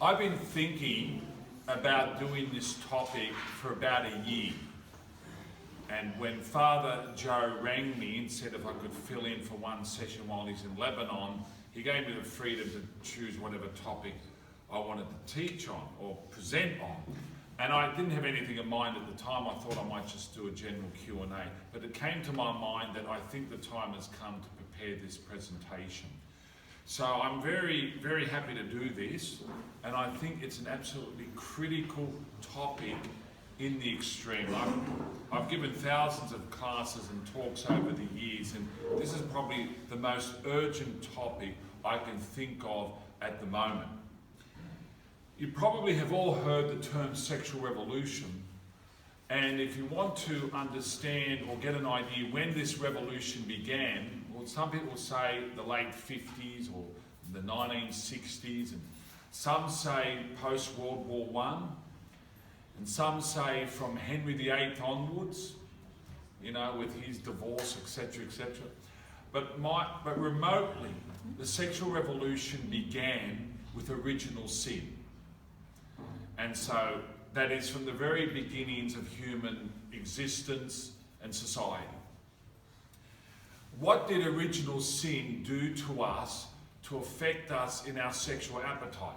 I've been thinking about doing this topic for about a year. And when Father Joe rang me and said if I could fill in for one session while he's in Lebanon, he gave me the freedom to choose whatever topic I wanted to teach on or present on. And I didn't have anything in mind at the time. I thought I might just do a general Q&A. But it came to my mind that I think the time has come to prepare this presentation. So I'm very, very happy to do this. And I think it's an absolutely critical topic in the extreme. I've given thousands of classes and talks over the years, and this is probably the most urgent topic I can think of at the moment. You probably have all heard the term sexual revolution, and if you want to understand or get an idea when this revolution began, well, some people say the late 50s or the 1960s, and some say post-World War I, and some say from Henry VIII onwards, you know, with his divorce, etc., etc. But remotely, the sexual revolution began with original sin. And so that is from the very beginnings of human existence and society. What did original sin do to us to affect us in our sexual appetite?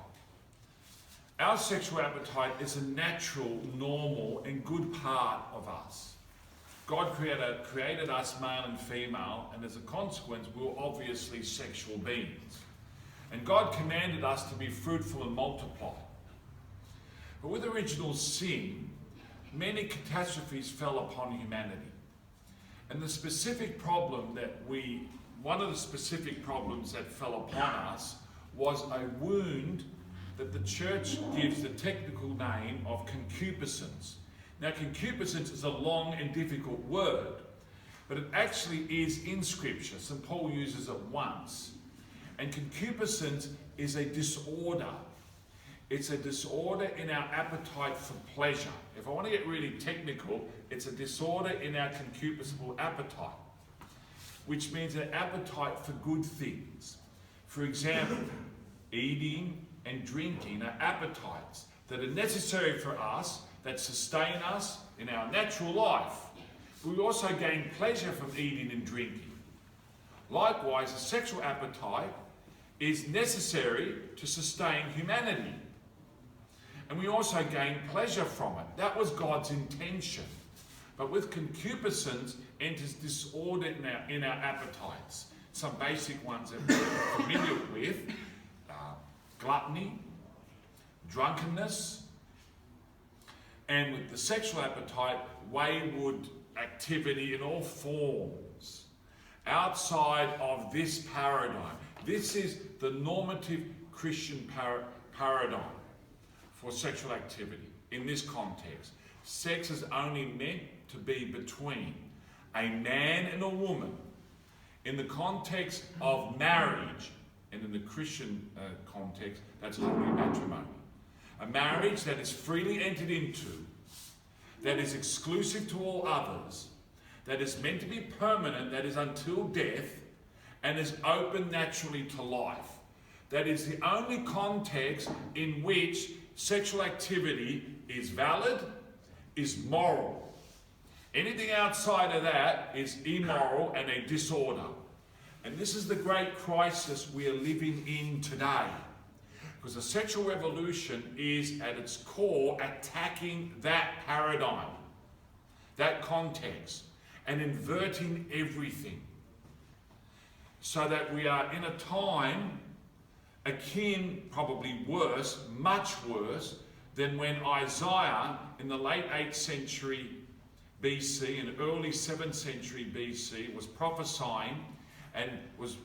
Our sexual appetite is a natural, normal, and good part of us. God created us male and female, and as a consequence, we're obviously sexual beings. And God commanded us to be fruitful and multiply. But with original sin, many catastrophes fell upon humanity. And the specific problem one of the specific problems that fell upon us was a wound that the church gives the technical name of concupiscence. Now, concupiscence is a long and difficult word, but it actually is in Scripture. St. Paul uses it once. And concupiscence is a disorder. It's a disorder in our appetite for pleasure. If I want to get really technical, it's a disorder in our concupiscible appetite, which means an appetite for good things. For example, eating and drinking are appetites that are necessary for us, that sustain us in our natural life. But we also gain pleasure from eating and drinking. Likewise, a sexual appetite is necessary to sustain humanity. And we also gain pleasure from it. That was God's intention. But with concupiscence enters disorder in our appetites. Some basic ones that we're familiar with: gluttony, drunkenness, and with the sexual appetite, wayward activity in all forms outside of this paradigm. This is the normative Christian paradigm for sexual activity in this context. Sex is only meant to be between a man and a woman in the context of marriage, and in the Christian context, that's holy matrimony. A marriage that is freely entered into, that is exclusive to all others, that is meant to be permanent, that is until death, and is open naturally to life. That is the only context in which sexual activity is valid, is moral. Anything outside of that is immoral and a disorder. And this is the great crisis we are living in today. Because the sexual revolution is at its core attacking that paradigm, that context, and inverting everything. So that we are in a time akin, probably worse, much worse, than when Isaiah in the late 8th century BC and early 7th century BC was prophesying and was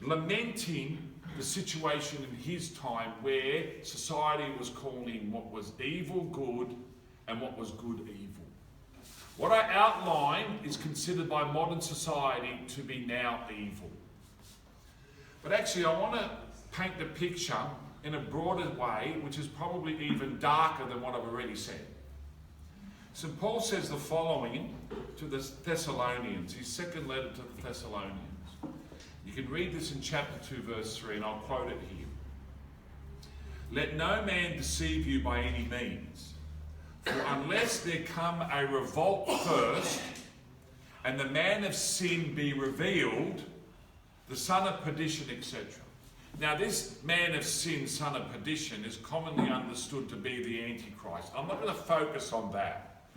lamenting the situation in his time where society was calling what was evil good and what was good evil. What I outline is considered by modern society to be now evil. But actually I want to paint the picture in a broader way, which is probably even darker than what I've already said. St. Paul says the following to the Thessalonians, his second letter to the Thessalonians. You can read this in chapter 2, verse 3, and I'll quote it here. Let no man deceive you by any means. For unless there come a revolt first, and the man of sin be revealed, the son of perdition, etc. Now this man of sin, son of perdition, is commonly understood to be the Antichrist. I'm not going to focus on that.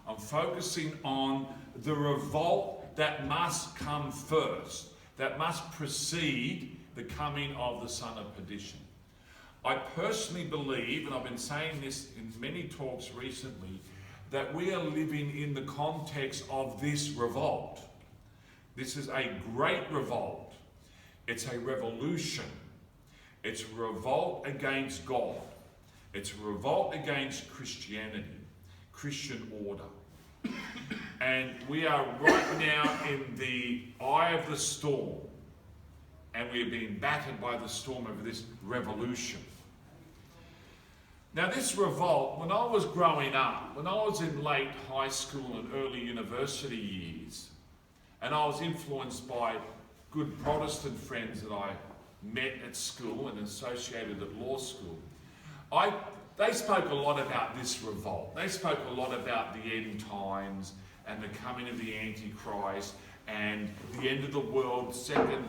I'm focusing on the revolt that must come first, that must precede the coming of the son of perdition. I personally believe, and I've been saying this in many talks recently, that we are living in the context of this revolt. This is a great revolt. It's a revolution. It's a revolt against God. It's a revolt against Christianity, Christian order. And we are right now in the eye of the storm. And we are being battered by the storm of this revolution. Now this revolt, when I was growing up, when I was in late high school and early university years, and I was influenced by good Protestant friends that I met at school and associated at law school, they spoke a lot about this revolt. They spoke a lot about the end times and the coming of the Antichrist and the end of the world, second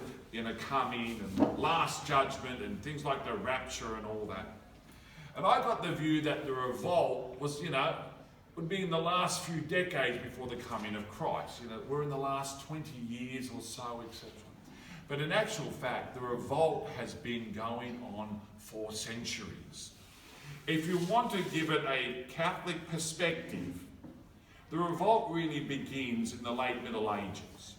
coming and last judgment and things like the rapture and all that. And I got the view that the revolt was, would be in the last few decades before the coming of Christ. We're in the last 20 years or so, etc. But in actual fact, the revolt has been going on for centuries. If you want to give it a Catholic perspective, the revolt really begins in the late Middle Ages.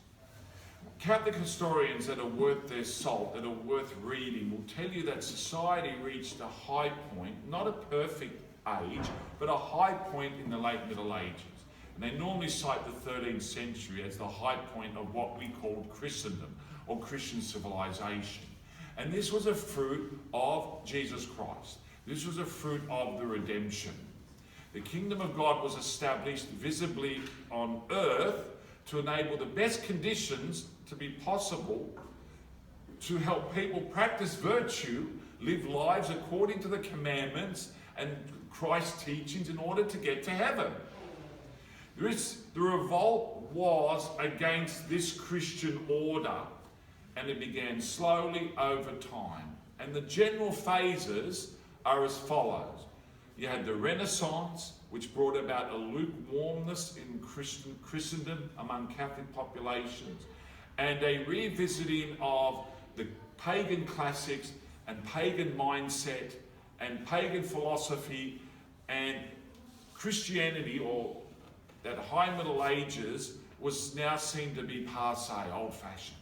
Catholic historians that are worth their salt, that are worth reading, will tell you that society reached a high point, not a perfect age, but a high point in the late Middle Ages. And they normally cite the 13th century as the high point of what we called Christendom, or Christian civilization. And this was a fruit of Jesus Christ. This was a fruit of the redemption. The kingdom of God was established visibly on earth to enable the best conditions to be possible to help people practice virtue, live lives according to the commandments and Christ's teachings in order to get to heaven. The revolt was against this Christian order, and it began slowly over time. And the general phases are as follows. You had the Renaissance, which brought about a lukewarmness in Christendom among Catholic populations, and a revisiting of the pagan classics and pagan mindset and pagan philosophy, and Christianity, or that high Middle Ages, was now seen to be passé, old-fashioned.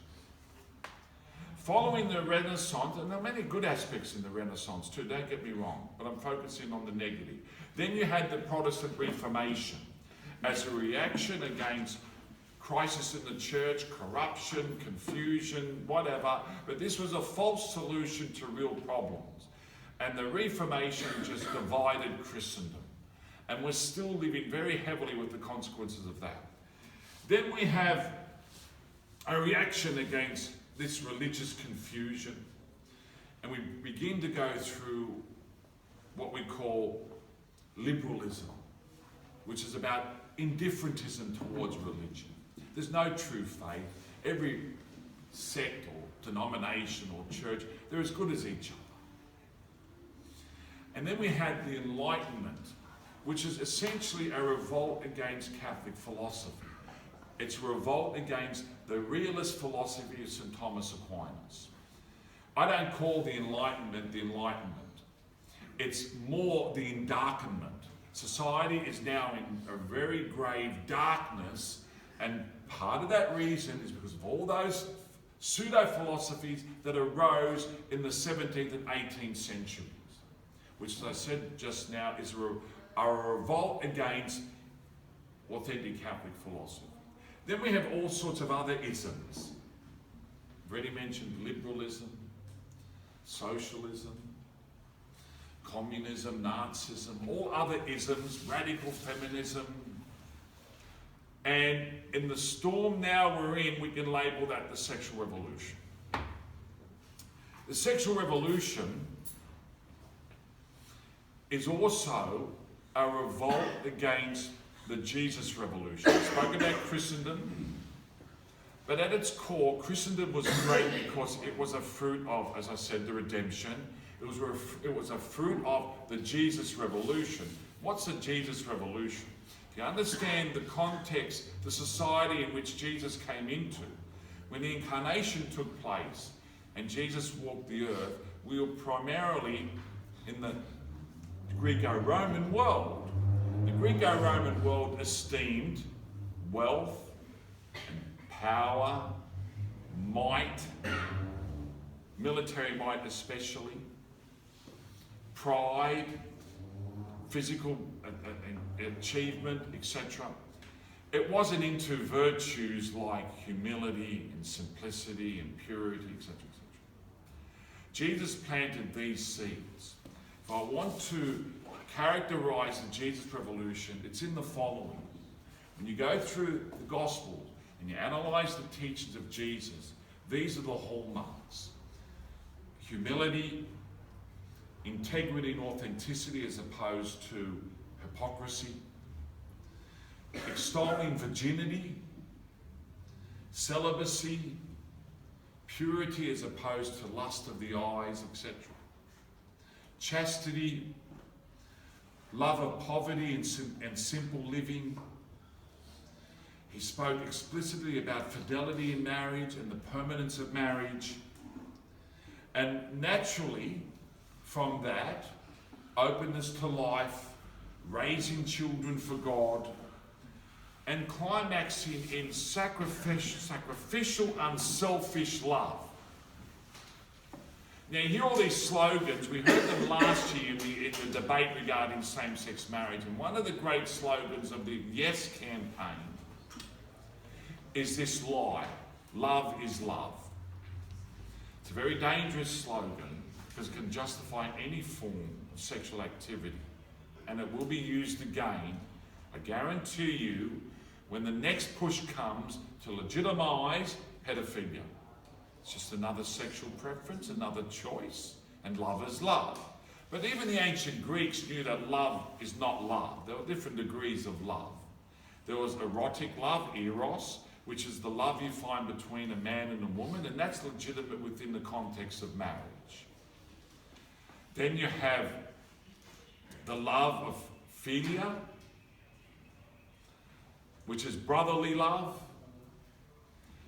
Following the Renaissance, and there are many good aspects in the Renaissance too, don't get me wrong, but I'm focusing on the negative. Then you had the Protestant Reformation as a reaction against crisis in the church, corruption, confusion, whatever, but this was a false solution to real problems. And the Reformation just divided Christendom. And we're still living very heavily with the consequences of that. Then we have a reaction against this religious confusion, and we begin to go through what we call liberalism, which is about indifferentism towards religion. There's no true faith. Every sect or denomination or church, they're as good as each other. And then we had the Enlightenment, which is essentially a revolt against Catholic philosophy. It's a revolt against the realist philosophy of St. Thomas Aquinas. I don't call the Enlightenment the Enlightenment. It's more the endarkenment. Society is now in a very grave darkness, and part of that reason is because of all those pseudo-philosophies that arose in the 17th and 18th centuries, which, as I said just now, is a revolt against authentic Catholic philosophy. Then we have all sorts of other isms. I've already mentioned liberalism, socialism, communism, Nazism, all other isms, radical feminism. And in the storm now we're in, we can label that the sexual revolution. The sexual revolution is also a revolt against the Jesus revolution. I spoke about Christendom, but at its core, Christendom was great because it was a fruit of, as I said, the redemption. It was a fruit of the Jesus revolution. What's the Jesus revolution? If you understand the context, the society in which Jesus came into, when the incarnation took place and Jesus walked the earth, we were primarily in the Greco-Roman world. The Greco-Roman world esteemed wealth, power, might, military might especially, pride, physical achievement, etc. It wasn't into virtues like humility and simplicity and purity, etc., etc. Jesus planted these seeds. If I want to characterize the Jesus revolution, it's in the following. When you go through the Gospels and you analyze the teachings of Jesus, these are the hallmarks. Humility, integrity and authenticity as opposed to hypocrisy, extolling virginity, celibacy, purity as opposed to lust of the eyes, etc. Chastity, love of poverty and simple living. He spoke explicitly about fidelity in marriage and the permanence of marriage. And naturally, from that, openness to life, raising children for God, and climaxing in sacrificial, unselfish love. Now, you hear all these slogans. We heard them last year in the debate regarding same-sex marriage, and one of the great slogans of the Yes campaign is this lie: love is love. It's a very dangerous slogan because it can justify any form of sexual activity, and it will be used again, I guarantee you, when the next push comes to legitimise pedophilia. It's just another sexual preference, another choice, and love is love. But even the ancient Greeks knew that love is not love. There were different degrees of love. There was erotic love, eros, which is the love you find between a man and a woman, and that's legitimate within the context of marriage. Then you have the love of philia, which is brotherly love.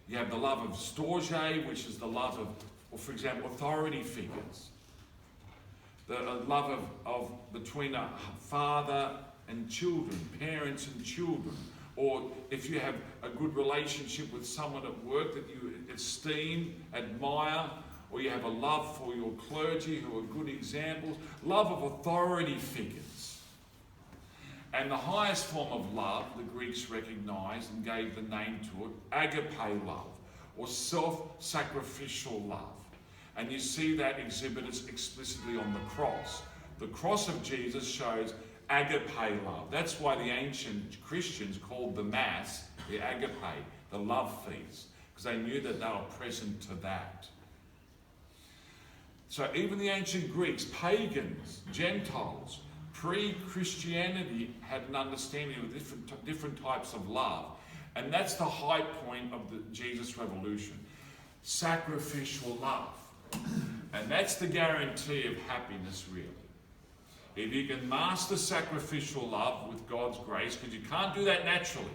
You have the love of storge, which is the love of, or for example, authority figures. The love of between a father and children, parents and children. Or if you have a good relationship with someone at work that you esteem, admire, or you have a love for your clergy who are good examples. Love of authority figures. And the highest form of love, the Greeks recognized and gave the name to it, agape love, or self-sacrificial love. And you see that exhibited explicitly on the cross. The cross of Jesus shows agape love. That's why the ancient Christians called the Mass the agape, the love feast, because they knew that they were present to that. So even the ancient Greeks, pagans, Gentiles, pre-Christianity had an understanding of different types of love. And that's the high point of the Jesus revolution. Sacrificial love. And that's the guarantee of happiness, really. If you can master sacrificial love with God's grace, because you can't do that naturally.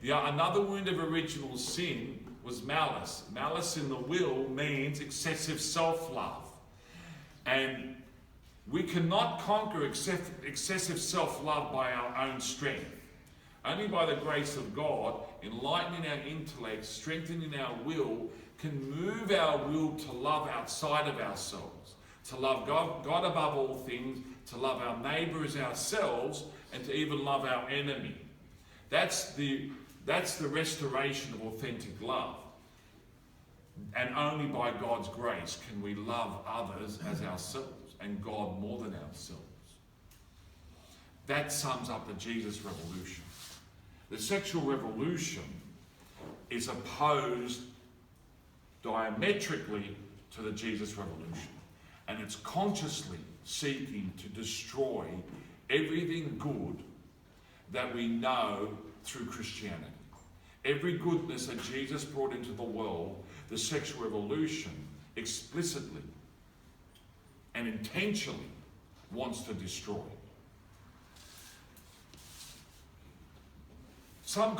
Another wound of original sin was malice. Malice in the will means excessive self-love. And we cannot conquer excessive self-love by our own strength. Only by the grace of God, enlightening our intellect, strengthening our will, can move our will to love outside of ourselves, to love God above all things, to love our neighbour as ourselves, and to even love our enemy. That's the restoration of authentic love. And only by God's grace can we love others as ourselves, and God more than ourselves. That sums up the Jesus revolution. The sexual revolution is opposed diametrically to the Jesus revolution. And it's consciously seeking to destroy everything good that we know through Christianity. Every goodness that Jesus brought into the world, the sexual revolution explicitly and intentionally wants to destroy. Some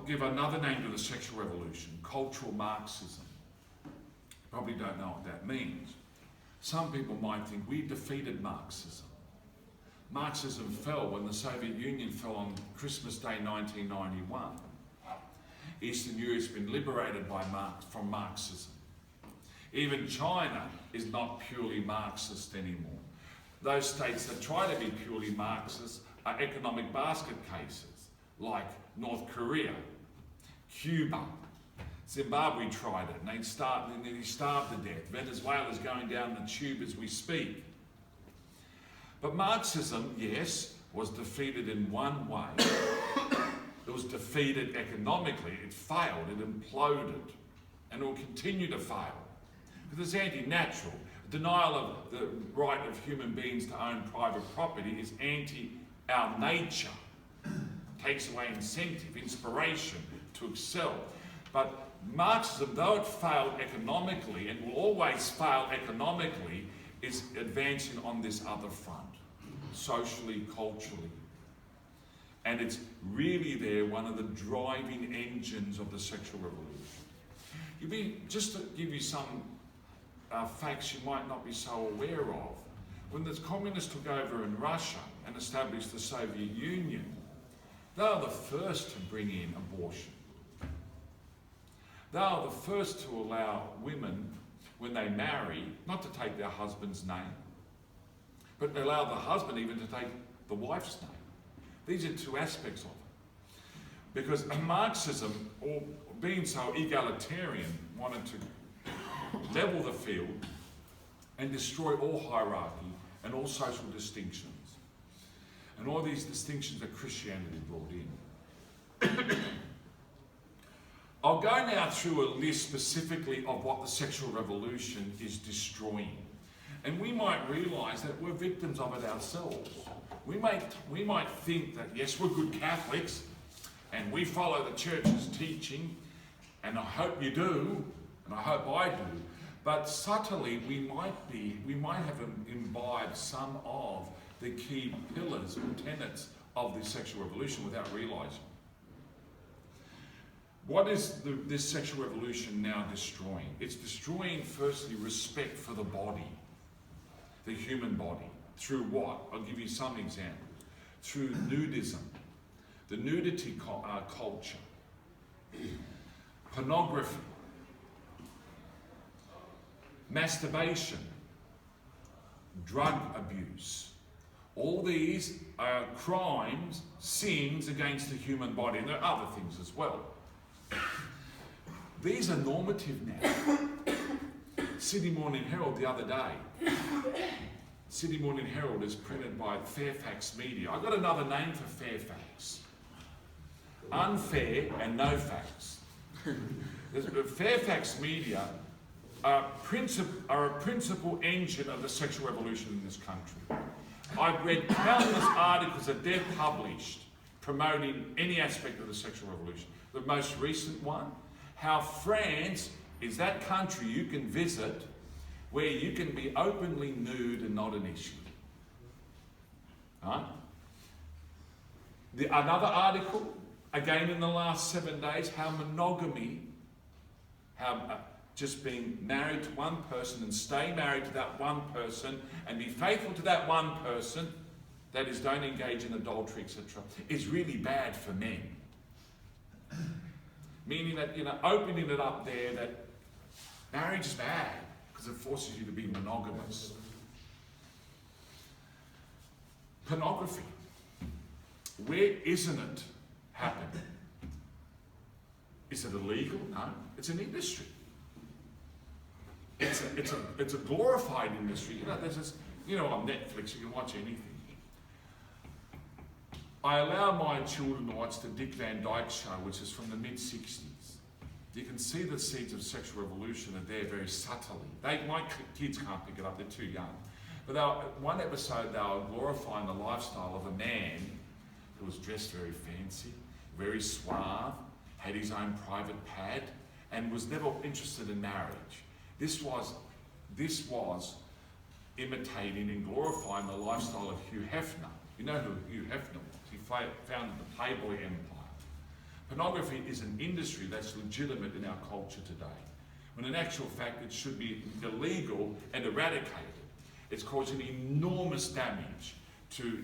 give another name to the sexual revolution, cultural Marxism. Probably don't know what that means. Some people might think we defeated Marxism. Marxism fell when the Soviet Union fell on Christmas Day 1991. Eastern Europe's been liberated from Marxism. Even China is not purely Marxist anymore. Those states that try to be purely Marxist are economic basket cases, like North Korea, Cuba. Zimbabwe tried it, and they nearly starved to death. Venezuela's going down the tube as we speak. But Marxism, yes, was defeated in one way. It was defeated economically. It failed, it imploded, and it will continue to fail. Because it's anti-natural. Denial of the right of human beings to own private property is anti our nature. Takes away incentive, inspiration to excel. But Marxism, though it failed economically and will always fail economically, is advancing on this other front, socially, culturally. And it's really there, one of the driving engines of the sexual revolution. Just to give you some facts you might not be so aware of, when the communists took over in Russia and established the Soviet Union, they were the first to bring in abortion. They are the first to allow women, when they marry, not to take their husband's name, but allow the husband even to take the wife's name. These are two aspects of it. Because Marxism, or being so egalitarian, wanted to level the field and destroy all hierarchy and all social distinctions. And all these distinctions that Christianity brought in. I'll go now through a list specifically of what the sexual revolution is destroying. And we might realise that we're victims of it ourselves. We might think that, yes, we're good Catholics and we follow the church's teaching, and I hope you do, and I hope I do, but subtly we might have imbibed some of the key pillars or tenets of the sexual revolution without realising. What is this sexual revolution now destroying? It's destroying, firstly, respect for the body, the human body. Through what? I'll give you some examples. Through nudism, the nudity culture, pornography, masturbation, drug abuse. All these are crimes, sins against the human body, and there are other things as well. These are normative now. Sydney Morning Herald the other day. Sydney Morning Herald is printed by Fairfax Media. I've got another name for Fairfax. Unfair and no facts. Fairfax Media are a principal engine of the sexual revolution in this country. I've read countless articles that they've published promoting any aspect of the sexual revolution. The most recent one, how France is that country you can visit where you can be openly nude and not an issue. Right? Another article, again in the last 7 days, how monogamy, just being married to one person and stay married to that one person and be faithful to that one person, that is, don't engage in adultery, etc., is really bad for men. Meaning that, opening it up there that marriage is bad because it forces you to be monogamous. Pornography. Where isn't it happening? Is it illegal? No. It's an industry. It's a glorified industry. There's this, on Netflix you can watch anything. I allow my children to watch the Dick Van Dyke Show, which is from the mid-60s. you can see the seeds of sexual revolution are there very subtly. My kids can't pick it up, they're too young. But one episode, they were glorifying the lifestyle of a man who was dressed very fancy, very suave, had his own private pad, and was never interested in marriage. This was imitating and glorifying the lifestyle of Hugh Hefner. You know who Hugh Hefner was. He founded the Playboy empire. Pornography is an industry that's legitimate in our culture today, when in actual fact it should be illegal and eradicated. It's causing enormous damage to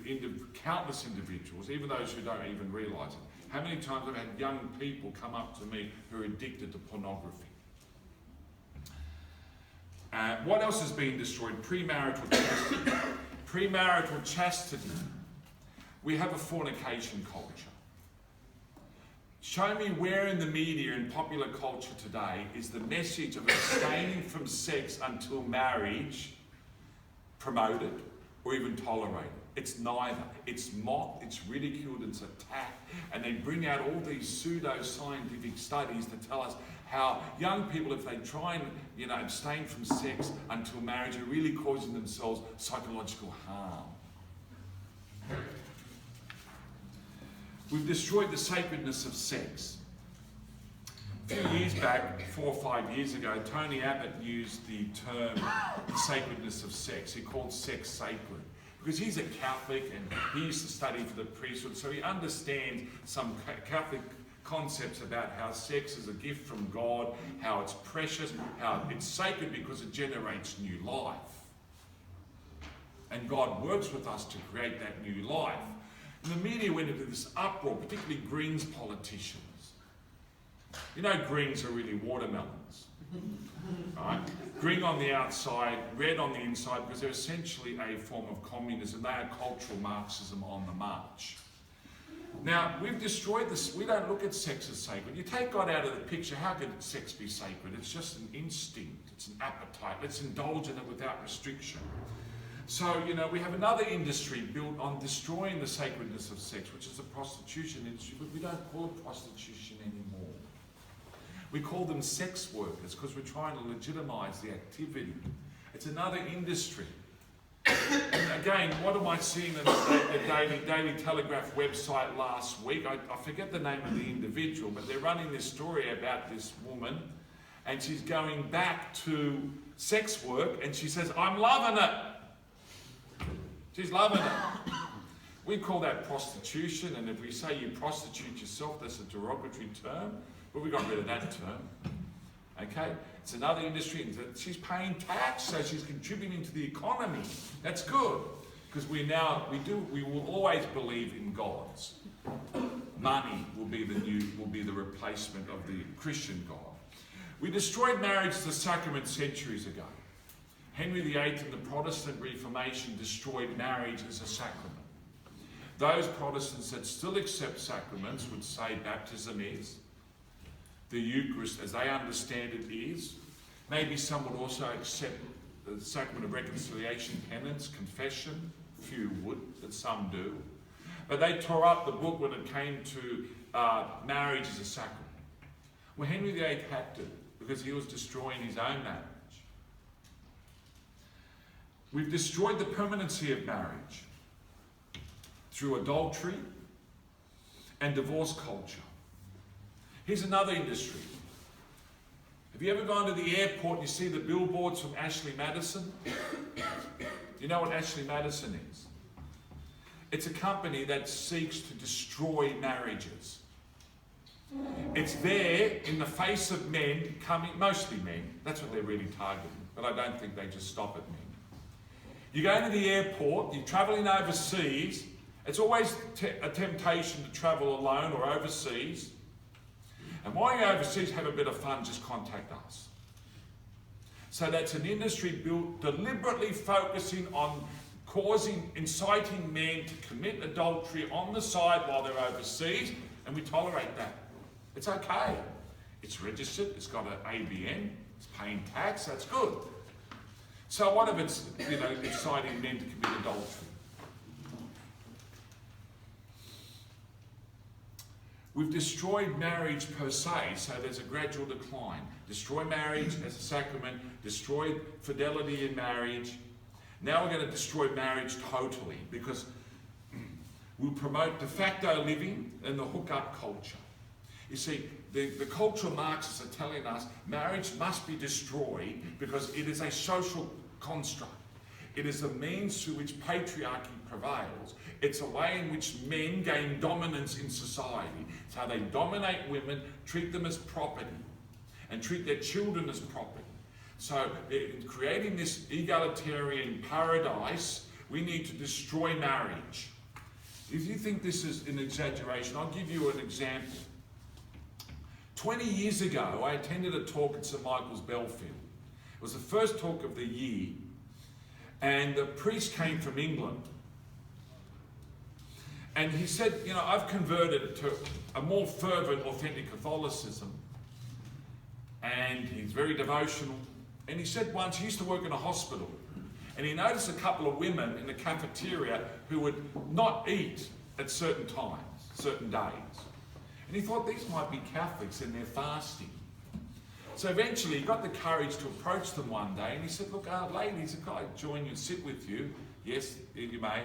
countless individuals, even those who don't even realise it. How many times I've had young people come up to me who are addicted to pornography? What else is being destroyed? Premarital chastity. Premarital chastity. We have a fornication culture. Show me where in the media and popular culture today is the message of abstaining from sex until marriage promoted or even tolerated. It's neither. It's mocked, it's ridiculed, it's attacked, and they bring out all these pseudo-scientific studies to tell us how young people, if they try and abstain from sex until marriage, are really causing themselves psychological harm. We've destroyed the sacredness of sex. A few years back, 4 or 5 years ago, Tony Abbott used the term the sacredness of sex. He called sex sacred. Because he's a Catholic and he used to study for the priesthood, so he understands some Catholic concepts about how sex is a gift from God, how it's precious, how it's sacred because it generates new life. And God works with us to create that new life. And the media went into this uproar, particularly Greens politicians. You know, greens are really watermelons. Right? Green on the outside, red on the inside, because they're essentially a form of communism. They are cultural Marxism on the march. Now, we've destroyed this. We don't look at sex as sacred. You take God out of the picture, how could sex be sacred? It's just an instinct. It's an appetite. Let's indulge in it without restriction. So, we have another industry built on destroying the sacredness of sex, which is the prostitution industry, but we don't call it prostitution anymore. We call them sex workers because we're trying to legitimise the activity. It's another industry. And again, what am I seeing on the Daily Telegraph website last week? I forget the name of the individual, but they're running this story about this woman, and she's going back to sex work, and she says, "I'm loving it." She's loving it. We call that prostitution, and if we say you prostitute yourself, that's a derogatory term. But we got rid of that term. Okay? It's another industry, and she's paying tax, so she's contributing to the economy. That's good. Because we will always believe in gods. Money will be the replacement of the Christian God. We destroyed marriage as a sacrament centuries ago. Henry VIII and the Protestant Reformation destroyed marriage as a sacrament. Those Protestants that still accept sacraments would say baptism is, the Eucharist, as they understand it, is. Maybe some would also accept the sacrament of reconciliation, penance, confession. Few would, but some do. But they tore up the book when it came to marriage as a sacrament. Well, Henry VIII had to, because he was destroying his own marriage. We've destroyed the permanency of marriage through adultery and divorce culture. Here's another industry. Have you ever gone to the airport and you see the billboards from Ashley Madison? You know what Ashley Madison is? It's a company that seeks to destroy marriages. It's there in the face of men mostly men, that's what they're really targeting, but I don't think they just stop at men. You go to the airport, you're travelling overseas, it's always a temptation to travel alone or overseas. And while you're overseas, have a bit of fun, just contact us. So that's an industry built deliberately focusing on inciting men to commit adultery on the side while they're overseas, and we tolerate that. It's okay. It's registered, it's got an ABN, it's paying tax, that's good. So what if it's, inciting men to commit adultery? We've destroyed marriage per se, so there's a gradual decline. Destroy marriage as a sacrament, destroy fidelity in marriage. Now we're going to destroy marriage totally, because we'll promote de facto living and the hookup culture. You see, the cultural Marxists are telling us marriage must be destroyed because it is a social construct. It is a means through which patriarchy prevails. It's a way in which men gain dominance in society. It's how they dominate women, treat them as property, and treat their children as property. So in creating this egalitarian paradise, we need to destroy marriage. If you think this is an exaggeration, I'll give you an example. 20 years ago, I attended a talk at St Michael's, Belfield. It was the first talk of the year, and the priest came from England. And he said, you know, I've converted to a more fervent, authentic Catholicism, and he's very devotional. And he said once, he used to work in a hospital, and he noticed a couple of women in the cafeteria who would not eat at certain times, certain days. And he thought these might be Catholics and they're fasting. So eventually he got the courage to approach them one day, and he said, look, ladies, if I join you and sit with you, yes, you may.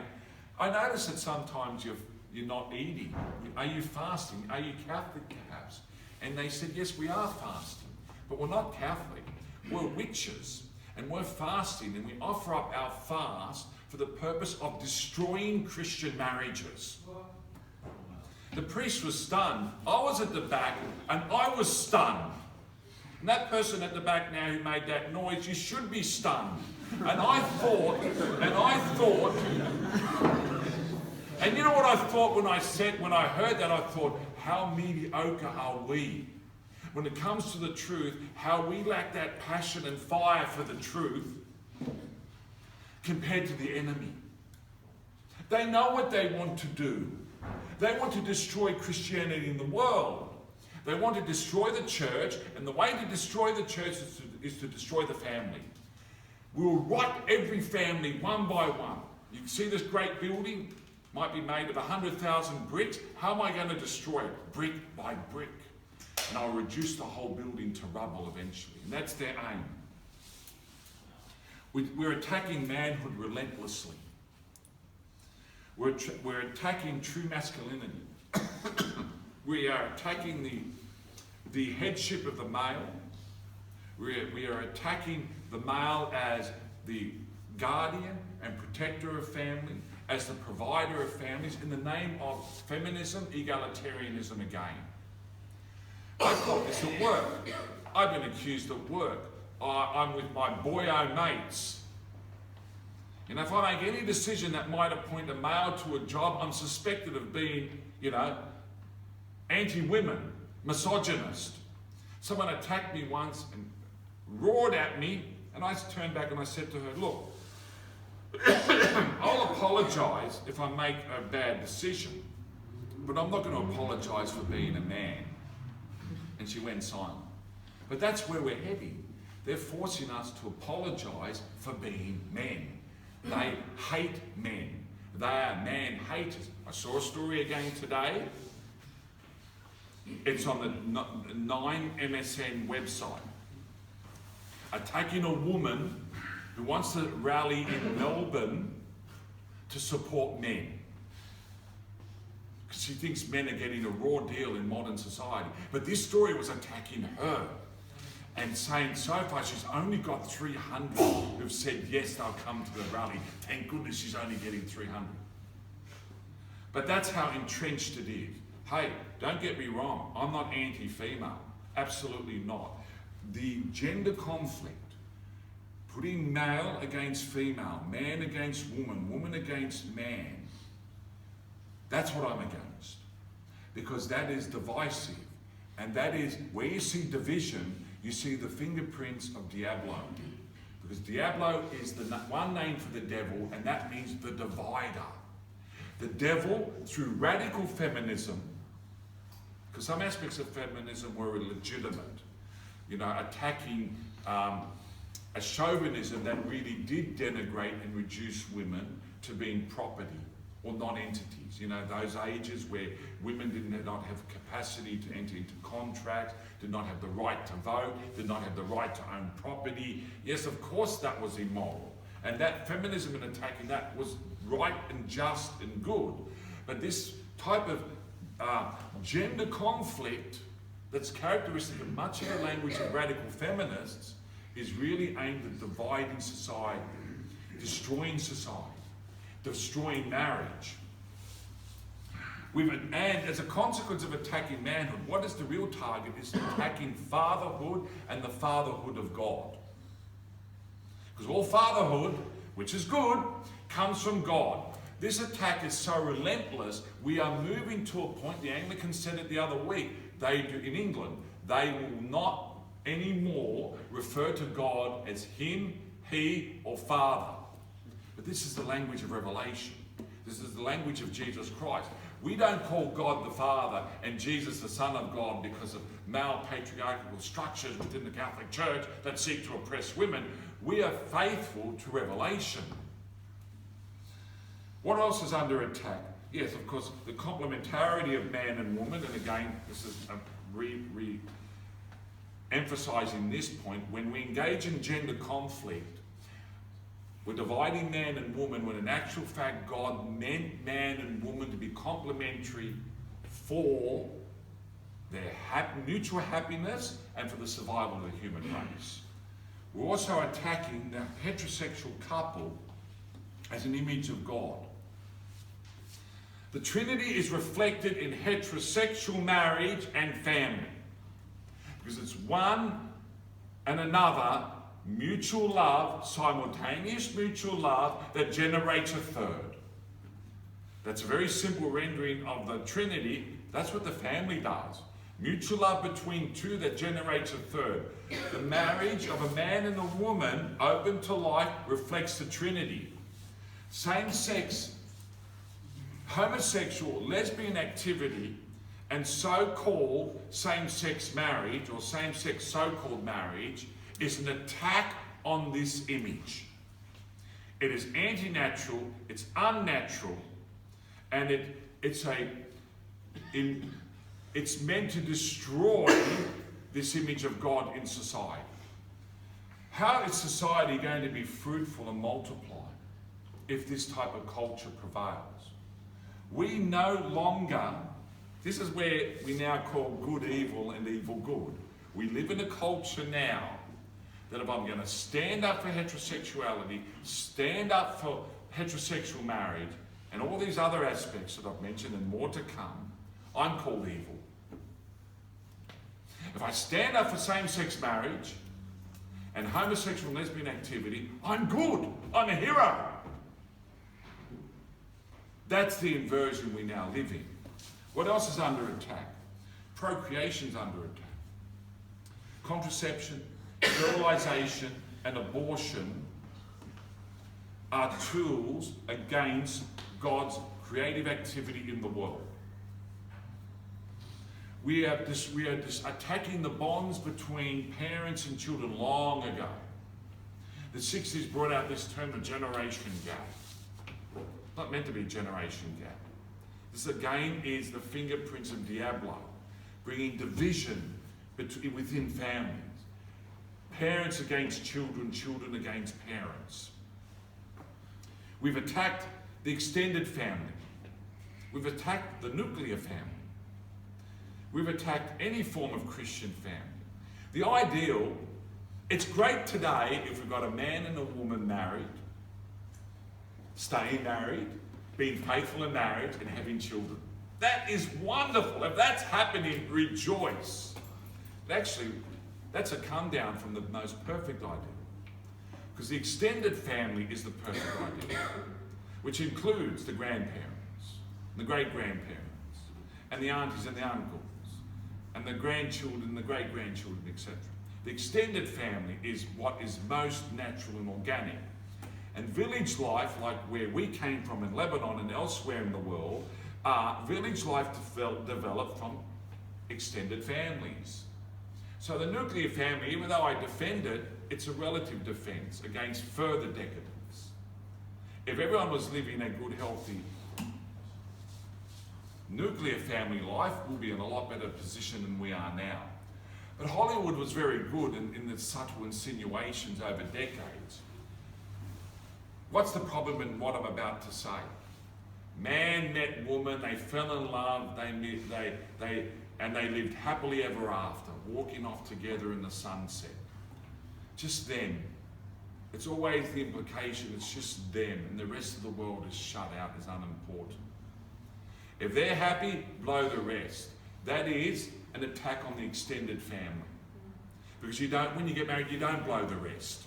I notice that sometimes you're not eating. Are you fasting? Are you Catholic perhaps? And they said, yes, we are fasting, but we're not Catholic. We're witches, and we're fasting, and we offer up our fast for the purpose of destroying Christian marriages. The priest was stunned. I was at the back, and I was stunned. And that person at the back now who made that noise, you should be stunned. And I thought, and you know what I thought when I heard that? I thought, how mediocre are we? When it comes to the truth, how we lack that passion and fire for the truth compared to the enemy. They know what they want to do. They want to destroy Christianity in the world. They want to destroy the church, and the way to destroy the church is to destroy the family. We'll rot every family one by one. You can see this great building, might be made of 100,000 bricks. How am I going to destroy it? Brick by brick. And I'll reduce the whole building to rubble eventually. And that's their aim. We're attacking manhood relentlessly. We're attacking true masculinity. We are attacking the headship of the male. We are attacking the male as the guardian and protector of family, as the provider of families, in the name of feminism, egalitarianism again. I thought this would work. I've been accused of work. I'm with my boyo mates. And if I make any decision that might appoint a male to a job, I'm suspected of being, anti-women, misogynist. Someone attacked me once and roared at me, and I turned back and I said to her, look, I'll apologise if I make a bad decision, but I'm not going to apologise for being a man. And she went silent. But that's where we're heading. They're forcing us to apologise for being men. They hate men. They are man haters. I saw a story again today. It's on the 9MSN website. Attacking a woman who wants to rally in Melbourne to support men. Because she thinks men are getting a raw deal in modern society. But this story was attacking her and saying so far she's only got 300 who've said yes, they'll come to the rally. Thank goodness she's only getting 300. But that's how entrenched it is. Hey, don't get me wrong, I'm not anti-female. Absolutely not. The gender conflict, putting male against female, man against woman, woman against man, that's what I'm against. Because that is divisive. And that is, where you see division, you see the fingerprints of Diablo. Because Diablo is the one name for the devil, and that means the divider. The devil, through radical feminism, because some aspects of feminism were illegitimate, attacking a chauvinism that really did denigrate and reduce women to being property. or non-entities. You know, those ages where women did not have capacity to enter into contracts, did not have the right to vote, did not have the right to own property. Yes, of course that was immoral. And that feminism and attacking that was right and just and good. But this type of gender conflict that's characteristic of much of the language of radical feminists is really aimed at dividing society, destroying marriage. And as a consequence of attacking manhood, what is the real target? Is attacking fatherhood and the fatherhood of God. Because all fatherhood, which is good, comes from God. This attack is so relentless, we are moving to a point, the Anglicans said it the other week, they do in England, they will not anymore refer to God as him, he, or father. But this is the language of Revelation. This is the language of Jesus Christ. We don't call God the Father and Jesus the Son of God because of male patriarchal structures within the Catholic Church that seek to oppress women. We are faithful to Revelation. What else is under attack? Yes, of course, the complementarity of man and woman, and again, this is emphasizing this point. When we engage in gender conflict, we're dividing man and woman when in actual fact God meant man and woman to be complementary for their mutual happiness and for the survival of the human race. We're also attacking the heterosexual couple as an image of God. The Trinity is reflected in heterosexual marriage and family because it's one and another mutual love, simultaneous mutual love that generates a third. That's a very simple rendering of the Trinity. That's what the family does. Mutual love between two that generates a third. The marriage of a man and a woman open to life reflects the Trinity. Same-sex, homosexual, lesbian activity and so-called same-sex marriage or same-sex so-called marriage is an attack on this image. It is anti-natural, it's unnatural, and it's meant to destroy this image of God in society. How is society going to be fruitful and multiply if this type of culture prevails? We no longer, this is where we now call good evil and evil good. We live in a culture now that if I'm going to stand up for heterosexuality, stand up for heterosexual marriage, and all these other aspects that I've mentioned and more to come, I'm called evil. If I stand up for same-sex marriage and homosexual and lesbian activity, I'm good. I'm a hero. That's the inversion we now live in. What else is under attack? Procreation's under attack. Contraception, sterilization, and abortion are tools against God's creative activity in the world. We are attacking the bonds between parents and children long ago. The 60s brought out this term, the generation gap. Not meant to be a generation gap. This again is the fingerprints of Diablo, bringing division within families. Parents against children, children against parents. We've attacked the extended family. We've attacked the nuclear family. We've attacked any form of Christian family. The ideal, it's great today if we've got a man and a woman married, staying married, being faithful in marriage and having children. That is wonderful. If that's happening, rejoice. Actually, that's a come down from the most perfect idea. Because the extended family is the perfect idea, which includes the grandparents, the great-grandparents, and the aunties and the uncles, and the grandchildren, the great-grandchildren, etc. The extended family is what is most natural and organic. And village life, like where we came from in Lebanon and elsewhere in the world, village life developed from extended families. So the nuclear family, even though I defend it, it's a relative defense against further decadence. If everyone was living a good, healthy nuclear family life, we'll be in a lot better position than we are now. But Hollywood was very good in the subtle insinuations over decades. What's the problem in what I'm about to say? Man met woman, they fell in love, and they lived happily ever after, walking off together in the sunset. Just them. It's always the implication, it's just them, and the rest of the world is shut out, is unimportant. If they're happy, blow the rest. That is an attack on the extended family. Because when you get married, you don't blow the rest.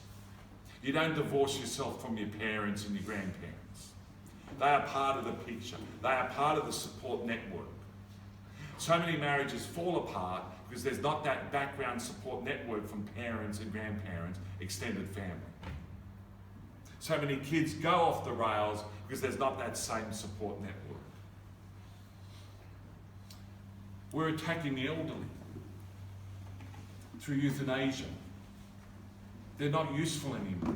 You don't divorce yourself from your parents and your grandparents. They are part of the picture. They are part of the support network. So many marriages fall apart because there's not that background support network from parents and grandparents, extended family. So many kids go off the rails because there's not that same support network. We're attacking the elderly through euthanasia. They're not useful anymore.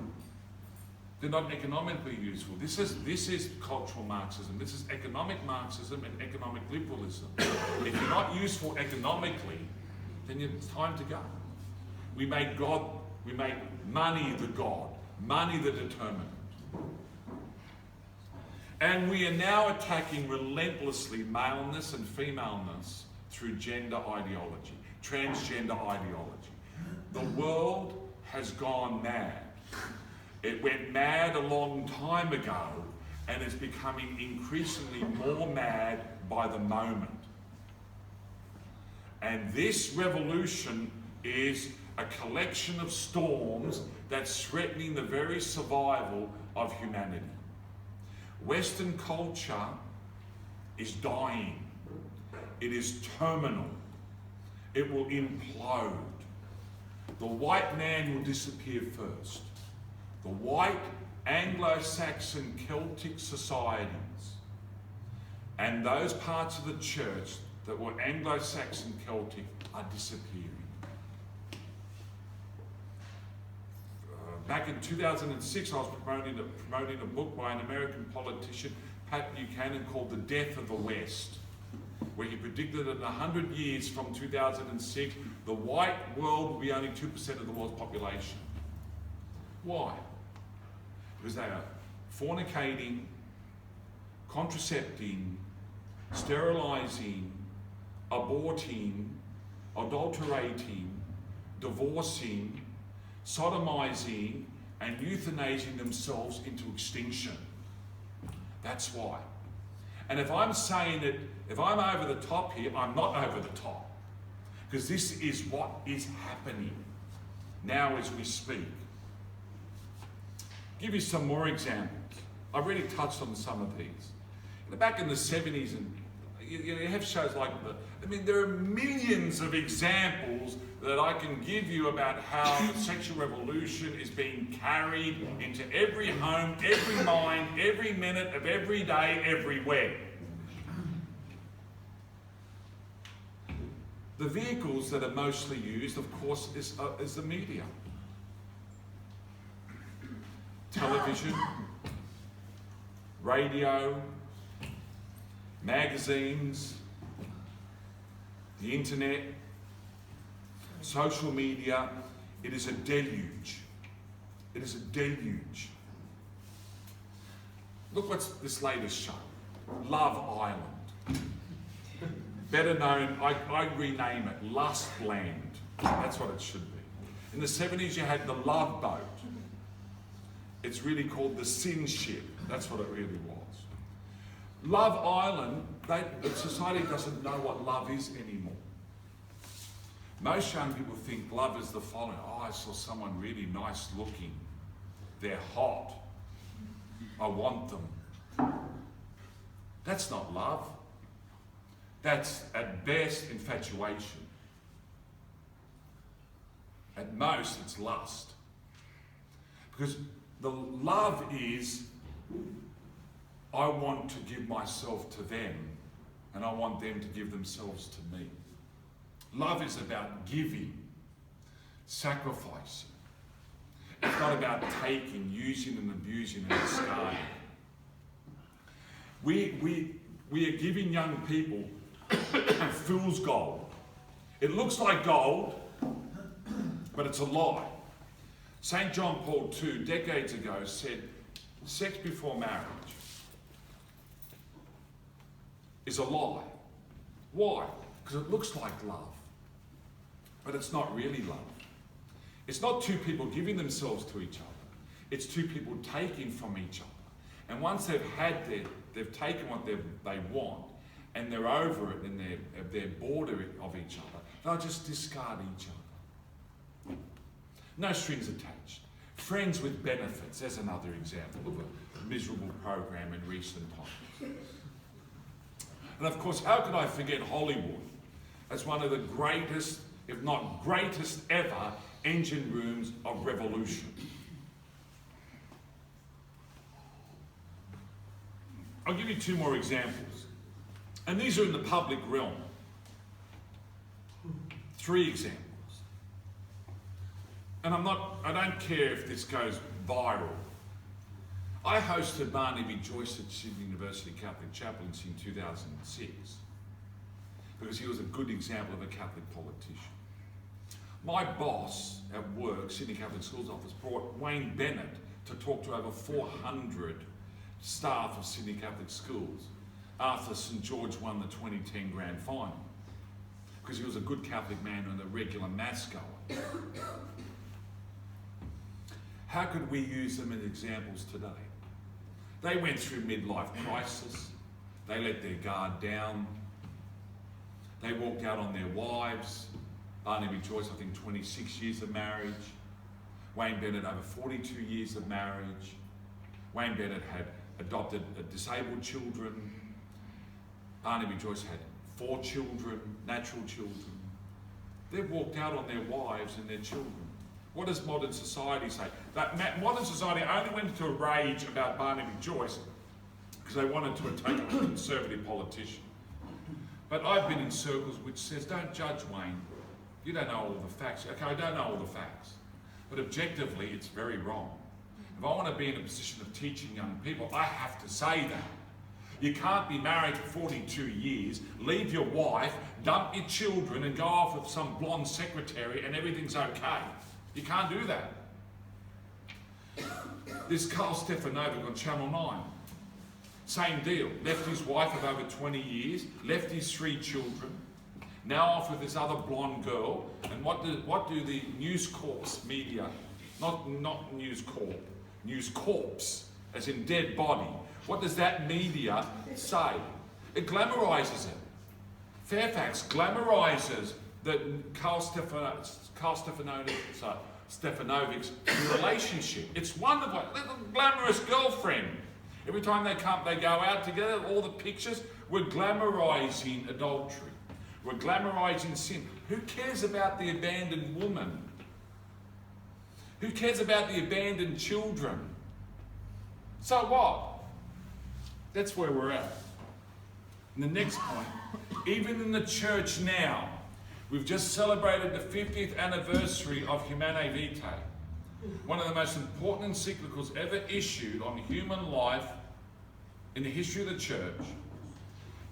They're not economically useful. This is cultural Marxism. This is economic Marxism and economic liberalism. If you're not useful economically, then it's time to go. We make money the God, money the determinant. And we are now attacking relentlessly maleness and femaleness through gender ideology, transgender ideology. The world has gone mad. It went mad a long time ago and is becoming increasingly more mad by the moment. And this revolution is a collection of storms that's threatening the very survival of humanity. Western culture is dying. It is terminal. It will implode. The white man will disappear first. The white Anglo-Saxon Celtic societies and those parts of the church that were Anglo-Saxon Celtic are disappearing. Back in 2006, I was promoting a book by an American politician, Pat Buchanan, called The Death of the West, where he predicted that in 100 years from 2006, the white world will be only 2% of the world's population. Why? Because they are fornicating, contracepting, sterilizing, aborting, adulterating, divorcing, sodomizing, and euthanizing themselves into extinction. That's why. And if I'm saying that, if I'm over the top here, I'm not over the top. Because this is what is happening now as we speak. Give you some more examples. I've already touched on some of these. Back in the 70s, and you have shows like there are millions of examples that I can give you about how the sexual revolution is being carried into every home, every mind, every minute of every day, everywhere. The vehicles that are mostly used, of course, is the media. Television, radio, magazines, the internet, social media. It is a deluge. It is a deluge. Look what's this latest show, Love Island. Better known, I rename it Lustland. That's what it should be. In the 70s you had the Love Boat. It's really called the Sin Ship. That's what it really was. Love Island, society doesn't know what love is anymore. Most young people think love is the following. Oh, I saw someone really nice looking. They're hot. I want them. That's not love. That's at best infatuation. At most it's lust. Because the love is, I want to give myself to them and I want them to give themselves to me. Love is about giving, sacrificing. It's not about taking, using and abusing and discarding. we are giving young people fool's gold. It looks like gold, but it's a lie. St. John Paul II, decades ago, said sex before marriage is a lie. Why? Because it looks like love, but it's not really love. It's not two people giving themselves to each other. It's two people taking from each other. And once they've taken what they want, and they're over it, and they're bored of each other, they'll just discard each other. No strings attached. Friends with benefits. There's another example of a miserable program in recent times. And of course, how could I forget Hollywood as one of the greatest, if not greatest ever, engine rooms of revolution? I'll give you two more examples. And these are in the public realm. 3 examples. And I don't care if this goes viral. I hosted Barnaby Joyce at Sydney University Catholic Chaplaincy in 2006 because he was a good example of a Catholic politician. My boss at work, Sydney Catholic Schools Office, brought Wayne Bennett to talk to over 400 staff of Sydney Catholic Schools after St George won the 2010 Grand Final, because he was a good Catholic man and a regular mass goer. How could we use them as examples today? They went through midlife crisis. They let their guard down. They walked out on their wives. Barnaby Joyce, I think 26 years of marriage. Wayne Bennett over 42 years of marriage. Wayne Bennett had adopted disabled children. Barnaby Joyce had 4 children, natural children. They've walked out on their wives and their children. What does modern society say? That modern society only went into a rage about Barnaby Joyce because they wanted to attack a conservative politician. But I've been in circles which says, don't judge Wayne. You don't know all the facts. Okay, I don't know all the facts. But objectively, it's very wrong. If I want to be in a position of teaching young people, I have to say that. You can't be married for 42 years, leave your wife, dump your children and go off with some blonde secretary and everything's okay. You can't do that. There's Carl Stefanovic on Channel 9. Same deal. Left his wife of over 20 years, left his 3 children, now off with this other blonde girl. And what do the News Corps media, not News Corp, News Corps, as in dead body, what does that media say? It glamorizes it. Fairfax glamorizes that Carl Stefanovic's relationship. It's wonderful. Little glamorous girlfriend. Every time they go out together, all the pictures, we're glamorizing adultery. We're glamorizing sin. Who cares about the abandoned woman? Who cares about the abandoned children? So what? That's where we're at. And the next point, even in the church now, we've just celebrated the 50th anniversary of Humanae Vitae, one of the most important encyclicals ever issued on human life in the history of the church.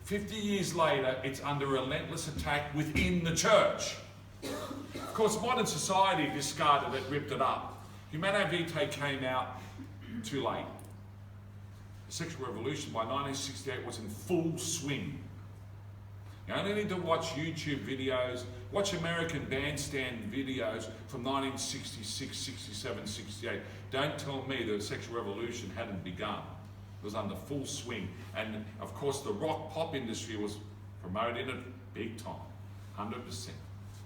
50 years later, it's under relentless attack within the church. Of course, modern society discarded it, ripped it up. Humanae Vitae came out too late. The sexual revolution by 1968 was in full swing. You only need to watch YouTube videos, watch American bandstand videos from 1966, 67, 68. Don't tell me the sexual revolution hadn't begun. It was under full swing. And of course the rock pop industry was promoting it big time, 100%,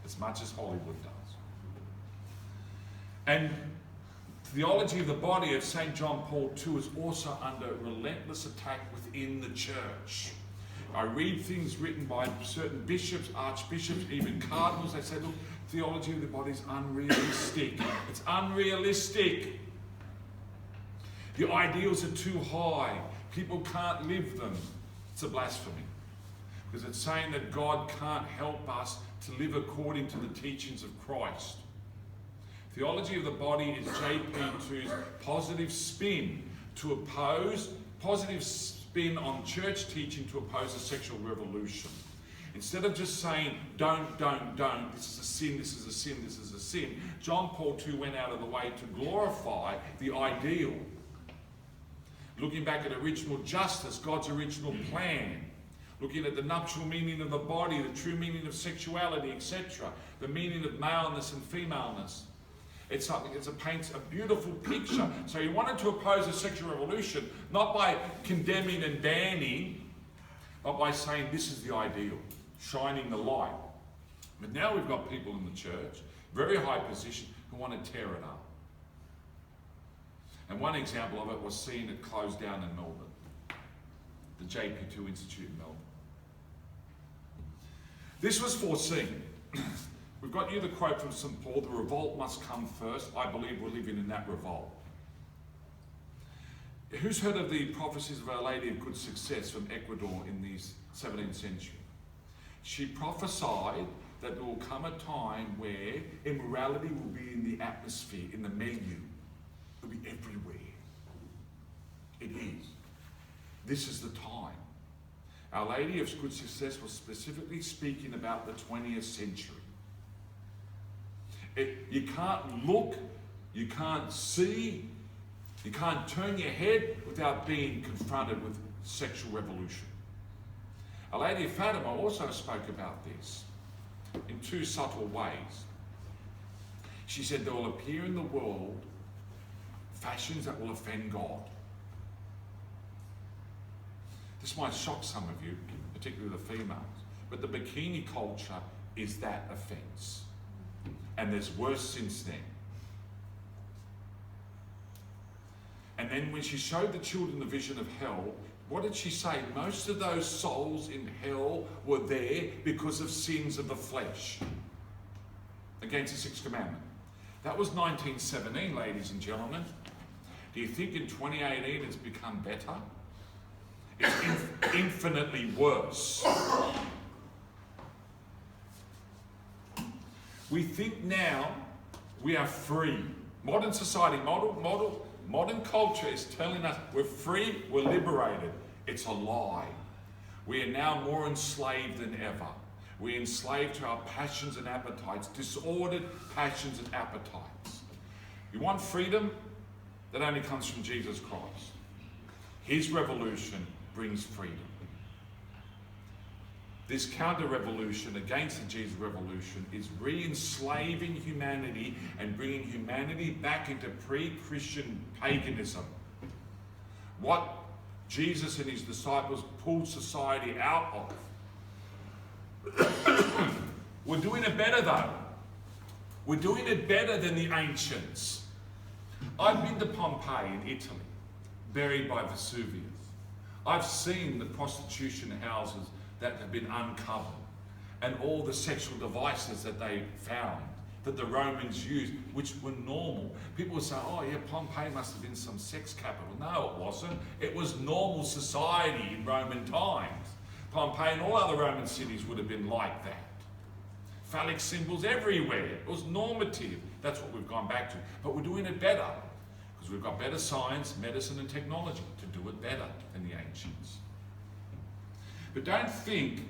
as much as Hollywood does. And theology of the body of St. John Paul II is also under relentless attack within the church. I read things written by certain bishops, archbishops, even cardinals. They say, look, theology of the body is unrealistic. It's unrealistic. The ideals are too high. People can't live them. It's a blasphemy. Because it's saying that God can't help us to live according to the teachings of Christ. Theology of the body is JP2's positive spin to oppose, positive spin on church teaching to oppose a sexual revolution. Instead of just saying, don't, this is a sin, this is a sin, this is a sin, John Paul II went out of the way to glorify the ideal. Looking back at original justice, God's original plan. Looking at the nuptial meaning of the body, the true meaning of sexuality, etc. The meaning of maleness and femaleness. It paints a beautiful picture. So he wanted to oppose a sexual revolution, not by condemning and banning, but by saying this is the ideal, shining the light. But now we've got people in the church, very high position, who want to tear it up. And one example of it was seeing it closed down in Melbourne, the JP2 Institute in Melbourne. This was foreseen. We've got you the quote from St. Paul, the revolt must come first. I believe we're living in that revolt. Who's heard of the prophecies of Our Lady of Good Success from Ecuador in the 17th century? She prophesied that there will come a time where immorality will be in the atmosphere, in the milieu. It will be everywhere. It is. This is the time. Our Lady of Good Success was specifically speaking about the 20th century. You can't look, you can't see, you can't turn your head without being confronted with sexual revolution. Our Lady of Fatima also spoke about this in two subtle ways. She said there will appear in the world fashions that will offend God. This might shock some of you, particularly the females, but the bikini culture is that offence. And there's worse since then. And then when she showed the children the vision of hell, what did she say? Most of those souls in hell were there because of sins of the flesh, against the sixth commandment. That was 1917, ladies and gentlemen. Do you think in 2018 it's become better? It's infinitely worse. We think now we are free. Modern society, modern culture is telling us we're free, we're liberated. It's a lie. We are now more enslaved than ever. We're enslaved to our passions and appetites, disordered passions and appetites. You want freedom? That only comes from Jesus Christ. His revolution brings freedom. This counter-revolution against the Jesus revolution is re-enslaving humanity and bringing humanity back into pre-Christian paganism. What Jesus and his disciples pulled society out of. We're doing it better though. We're doing it better than the ancients. I've been to Pompeii in Italy, buried by Vesuvius. I've seen the prostitution houses that have been uncovered and all the sexual devices that they found that the Romans used, which were normal. People would say, oh yeah, Pompeii must have been some sex capital. No, it wasn't. It was normal society in Roman times. Pompeii and all other Roman cities would have been like that. Phallic symbols everywhere. It was normative. That's what we've gone back to. But we're doing it better because we've got better science, medicine and technology to do it better than the ancients. But don't think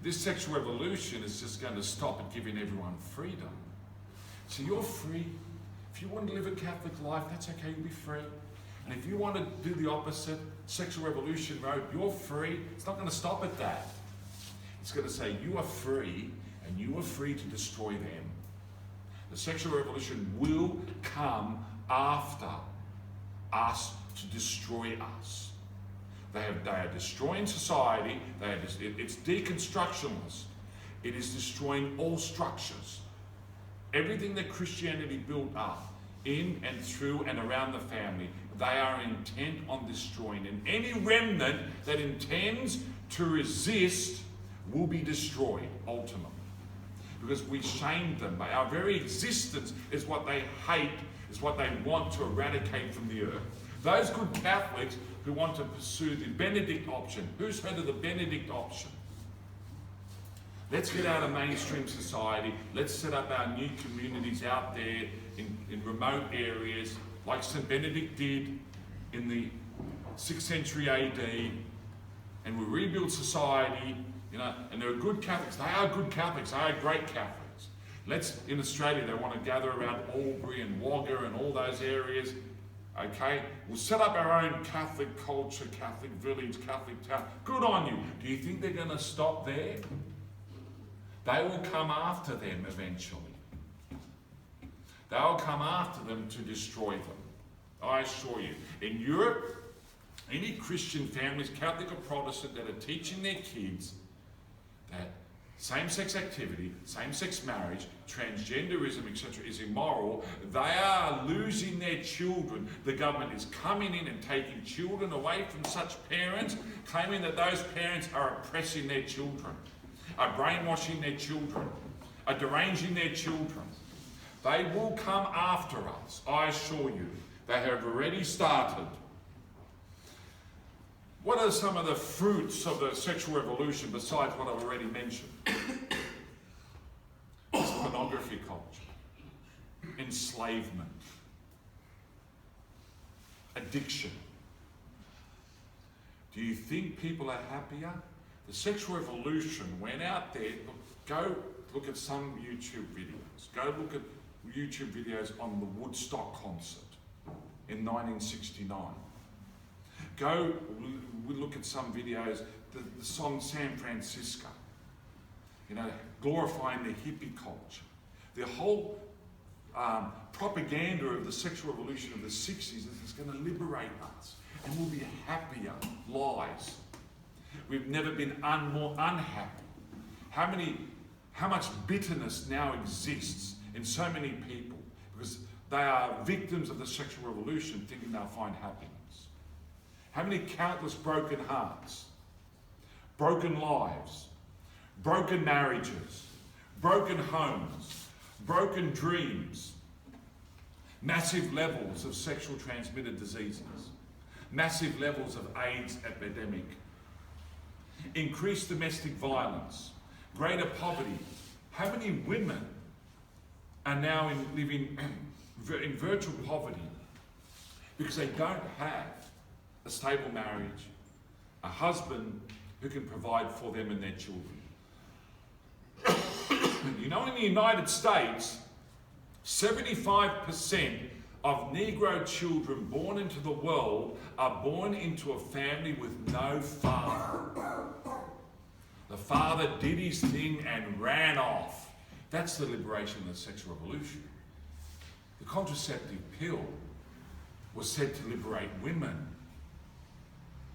this sexual revolution is just going to stop at giving everyone freedom. So you're free. If you want to live a Catholic life, that's okay, you'll be free. And if you want to do the opposite, sexual revolution road, you're free. It's not going to stop at that. It's going to say you are free, and you are free to destroy them. The sexual revolution will come after us to destroy us. They are destroying society. It's deconstructionist. It is destroying all structures. Everything that Christianity built up in and through and around the family, they are intent on destroying. And any remnant that intends to resist will be destroyed ultimately. Because we shamed them. Our very existence is what they hate, is what they want to eradicate from the earth. Those good Catholics who want to pursue the Benedict option. Who's heard of the Benedict option? Let's get out of mainstream society. Let's set up our new communities out there in remote areas like St. Benedict did. in the 6th century AD, and we rebuild society, and there are good Catholics. They are good Catholics. They are great Catholics. In Australia, they want to gather around Albury and Wagga and all those areas. Okay, we'll set up our own Catholic culture, Catholic village, Catholic town. Good on you. Do you think they're going to stop there? They will come after them eventually. They will come after them to destroy them. I assure you. In Europe, any Christian families, Catholic or Protestant, that are teaching their kids that same-sex activity, same-sex marriage, transgenderism, etc., is immoral, they are losing their children. The government is coming in and taking children away from such parents, claiming that those parents are oppressing their children, are brainwashing their children, are deranging their children. They will come after us, I assure you. They have already started. What are some of the fruits of the sexual revolution besides what I've already mentioned? It's pornography culture, enslavement, addiction. Do you think people are happier? The sexual revolution went out there. Go look at some YouTube videos. Go look at YouTube videos on the Woodstock concert in 1969. Go look at some videos, the song San Francisco, glorifying the hippie culture. The whole propaganda of the sexual revolution of the 60s is going to liberate us, and we'll be happier lives. We've never been more unhappy. How much bitterness now exists in so many people because they are victims of the sexual revolution, thinking they'll find happiness. How many countless broken hearts, broken lives, broken marriages, broken homes, broken dreams, massive levels of sexual transmitted diseases, massive levels of AIDS epidemic, increased domestic violence, greater poverty. How many women are now living in virtual poverty because they don't have a stable marriage, a husband who can provide for them and their children? In the United States, 75% of Negro children born into the world are born into a family with no father. The father did his thing and ran off. That's the liberation of the sexual revolution. The contraceptive pill was said to liberate women.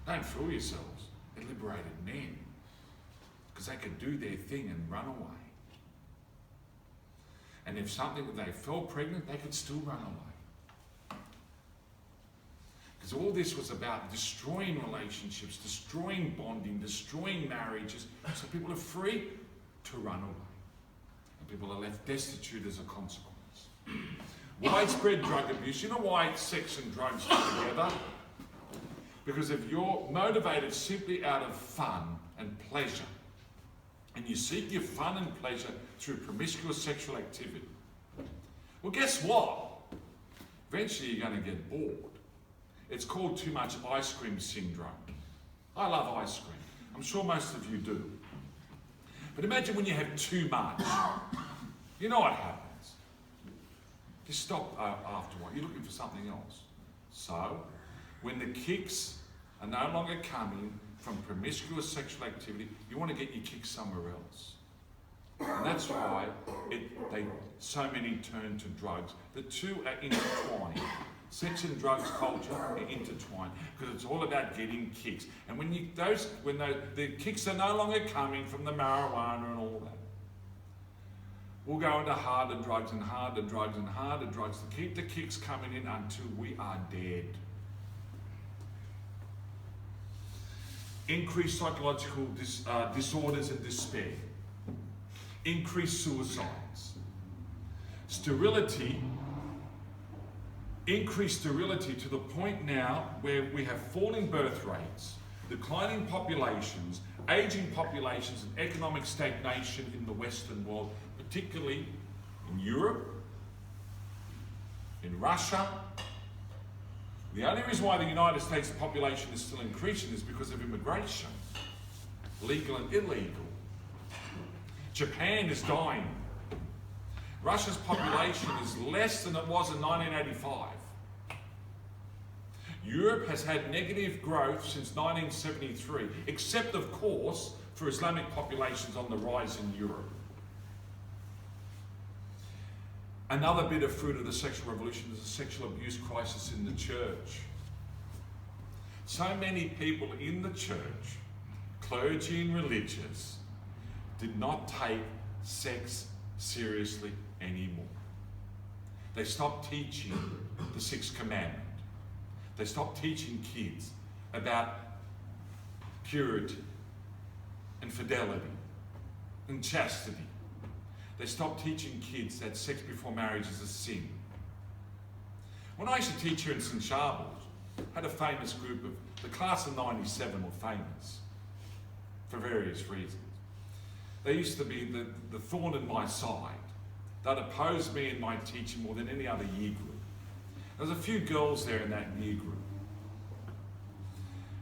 Don't fool yourselves. It liberated men because they could do their thing and run away. And if they fell pregnant, they could still run away. Because all this was about destroying relationships, destroying bonding, destroying marriages, so people are free to run away. And people are left destitute as a consequence. Widespread drug abuse. You know why sex and drugs go together? Because if you're motivated simply out of fun and pleasure, and you seek your fun and pleasure through promiscuous sexual activity, well, guess what? Eventually you're going to get bored. It's called too much ice cream syndrome. I love ice cream. I'm sure most of you do. But imagine when you have too much. You know what happens. You stop after a while. You're looking for something else. So, when the kicks are no longer coming from promiscuous sexual activity, you want to get your kicks somewhere else. And that's why so many turn to drugs. The two are intertwined. Sex and drugs culture are intertwined because it's all about getting kicks. And when the kicks are no longer coming from the marijuana and all that, we'll go into harder drugs and harder drugs and harder drugs to keep the kicks coming in until we are dead. Increased psychological disorders and despair. Increased suicides. Sterility. Increased sterility to the point now where we have falling birth rates, declining populations, aging populations, and economic stagnation in the Western world, particularly in Europe, in Russia, The only reason why the United States population is still increasing is because of immigration, legal and illegal. Japan is dying. Russia's population is less than it was in 1985. Europe has had negative growth since 1973, except of course for Islamic populations on the rise in Europe. Another bit of fruit of the sexual revolution is the sexual abuse crisis in the church. So many people in the church, clergy and religious, did not take sex seriously anymore. They stopped teaching the sixth commandment. They stopped teaching kids about purity and fidelity and chastity. They stopped teaching kids that sex before marriage is a sin. When I used to teach here in St. Scruples, I had a famous group of, the class of 97 were famous for various reasons. They used to be the thorn in my side. They'd oppose me in my teaching more than any other year group. There was a few girls there in that year group.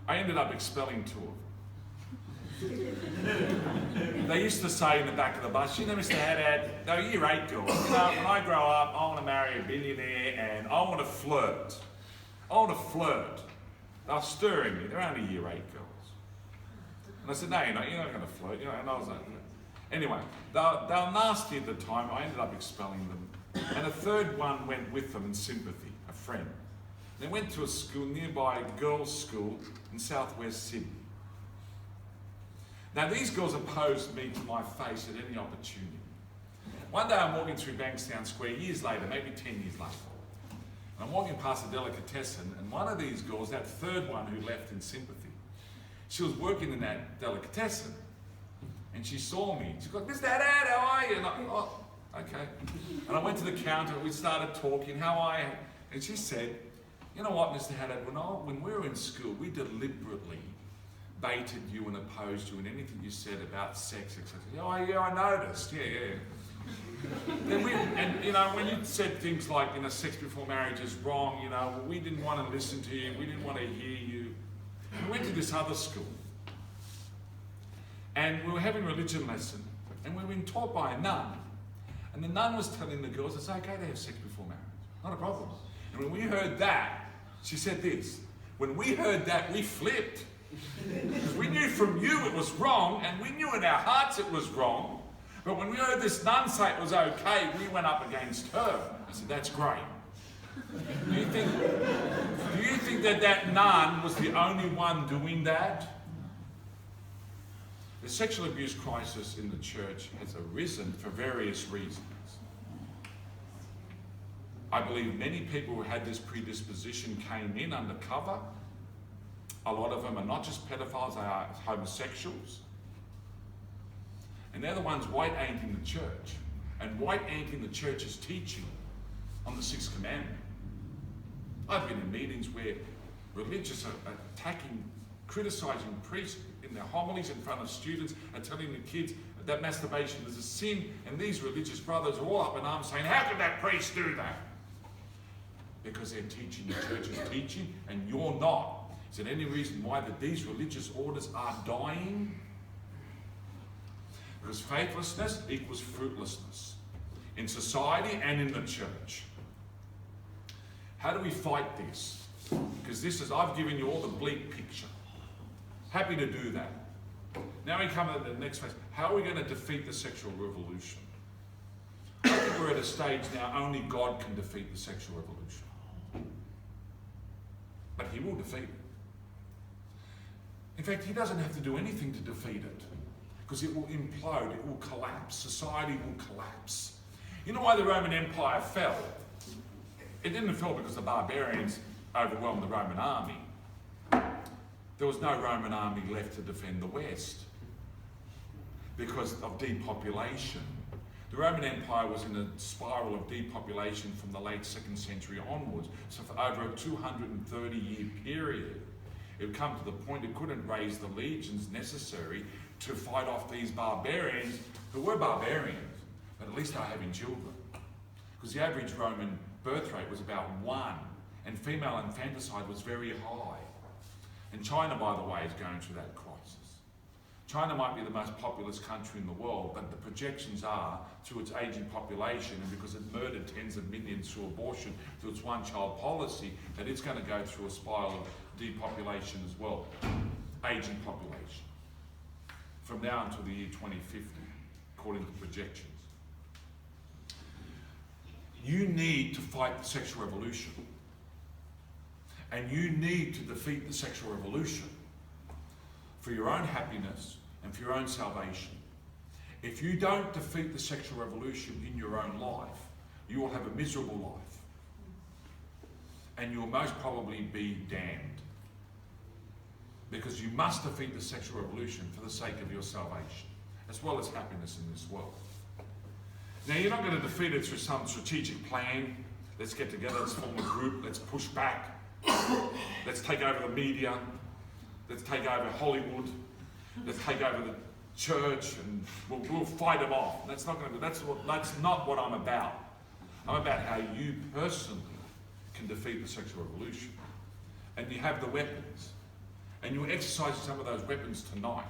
I ended up expelling 2 of them. They used to say in the back of the bus, you know, Mr. Haddad, they were year 8 girls. You know, when I grow up, I want to marry a billionaire and I want to flirt. I want to flirt. They're stirring me. They're only year 8 girls. And I said, no, you're not going to flirt. You know, and I was like, anyway, they were nasty at the time. I ended up expelling them. And a third one went with them in sympathy, a friend. They went to a school, nearby a girls' school in southwest Sydney. Now these girls opposed me to my face at any opportunity. One day I'm walking through Bankstown Square, years later, maybe 10 years later. And I'm walking past a delicatessen, and one of these girls, that third one who left in sympathy, she was working in that delicatessen. And she saw me. She goes, Mr. Haddad, how are you? And I, oh, okay. And I went to the counter, we started talking, how are you? And she said, you know what, Mr. Haddad, when we were in school, we deliberately baited you and opposed you in anything you said about sex, etc. Oh, yeah, I noticed, yeah. And you know, when you said things like, you know, sex before marriage is wrong, you know, we didn't want to listen to you, we didn't want to hear you. We went to this other school, and we were having a religion lesson, and we were being taught by a nun, and the nun was telling the girls it's okay to have sex before marriage, not a problem. And when we heard that, she said this, when we heard that, we flipped. Because we knew from you it was wrong, and we knew in our hearts it was wrong. But when we heard this nun say it was okay, we went up against her. I said, that's great. Do you think that nun was the only one doing that? The sexual abuse crisis in the church has arisen for various reasons. I believe many people who had this predisposition came in undercover. A lot of them are not just pedophiles, they are homosexuals. And they're the ones white-anting the church. And white-anting the church's teaching on the sixth commandment. I've been in meetings where religious are attacking, criticising priests in their homilies in front of students and telling the kids that masturbation is a sin, and these religious brothers are all up in arms saying, how could that priest do that? Because they're teaching the church's teaching, and you're not. Is there any reason why these religious orders are dying? Because faithlessness equals fruitlessness in society and in the church. How do we fight this? Because I've given you all the bleak picture. Happy to do that. Now we come to the next phase. How are we going to defeat the sexual revolution? I think we're at a stage now only God can defeat the sexual revolution. But he will defeat it. In fact, he doesn't have to do anything to defeat it, because it will implode, it will collapse, society will collapse. You know why the Roman Empire fell? It didn't fall because the barbarians overwhelmed the Roman army. There was no Roman army left to defend the West because of depopulation. The Roman Empire was in a spiral of depopulation from the late 2nd century onwards. So for over a 230-year period, it would come to the point it couldn't raise the legions necessary to fight off these barbarians, who were barbarians, but at least they were having children. Because the average Roman birth rate was about 1, And female infanticide was very high. And China, by the way, is going through that crisis. China might be the most populous country in the world, but the projections are, through its aging population, and because it murdered tens of millions through abortion, through its one-child policy, that it's going to go through a spiral of depopulation as well, aging population, from now until the year 2050, according to projections. You need to fight the sexual revolution. And you need to defeat the sexual revolution for your own happiness and for your own salvation. If you don't defeat the sexual revolution in your own life, you will have a miserable life. And you will most probably be damned. Because you must defeat the sexual revolution for the sake of your salvation, as well as happiness in this world. Now, you're not going to defeat it through some strategic plan. Let's get together, let's form a group, let's push back. Let's take over the media. Let's take over Hollywood. Let's take over the church, and we'll fight them off. That's not what I'm about. I'm about how you personally can defeat the sexual revolution. And you have the weapons. And you exercise some of those weapons tonight.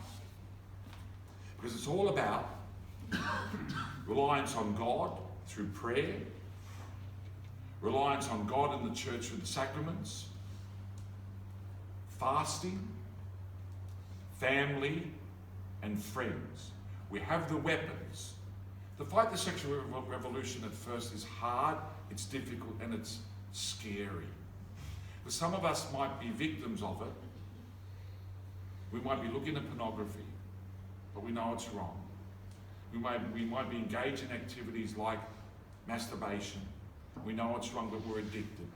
Because it's all about reliance on God through prayer, reliance on God and the church through the sacraments, fasting, family, and friends. We have the weapons. To fight the sexual revolution at first is hard, it's difficult, and it's scary. But some of us might be victims of it. We might be looking at pornography, but we know it's wrong. We might be engaged in activities like masturbation. We know it's wrong, but we're addicted.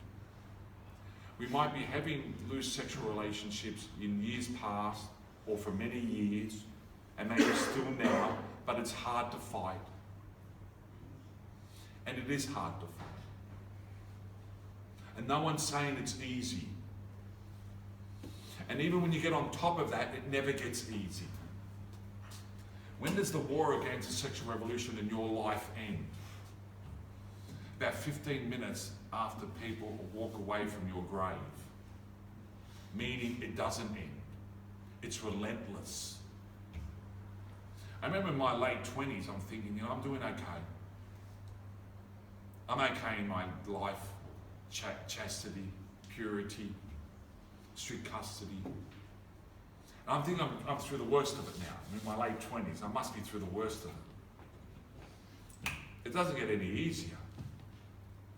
We might be having loose sexual relationships in years past or for many years, and maybe still now, but it's hard to fight. And it is hard to fight. And no one's saying it's easy. And even when you get on top of that, it never gets easy. When does the war against the sexual revolution in your life end? About 15 minutes after people walk away from your grave. Meaning it doesn't end. It's relentless. I remember in my late 20s, I'm thinking, I'm doing okay. I'm okay in my life, chastity, purity, strict custody. And I'm thinking I'm through the worst of it now. I'm in my late 20s. I must be through the worst of it. It doesn't get any easier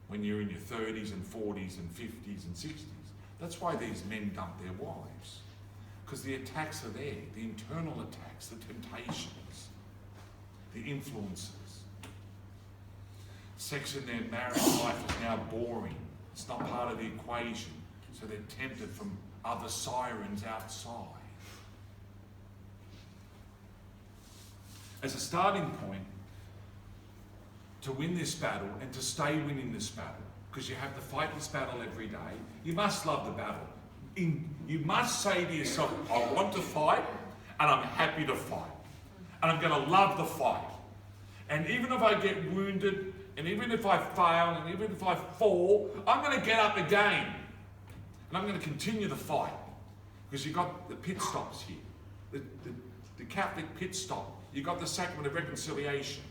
when you're in your 30s and 40s and 50s and 60s. That's why these men dump their wives. Because the attacks are there, the internal attacks, the temptations, the influences. Sex in their marriage life is now boring. It's not part of the equation. So they're tempted from other sirens outside. As a starting point, to win this battle and to stay winning this battle, because you have to fight this battle every day, you must love the battle. You must say to yourself, I want to fight, and I'm happy to fight. And I'm going to love the fight. And even if I get wounded, and even if I fail, and even if I fall, I'm going to get up again. And I'm going to continue the fight. Because you've got the pit stops here. The Catholic pit stop. You've got the sacrament of reconciliation.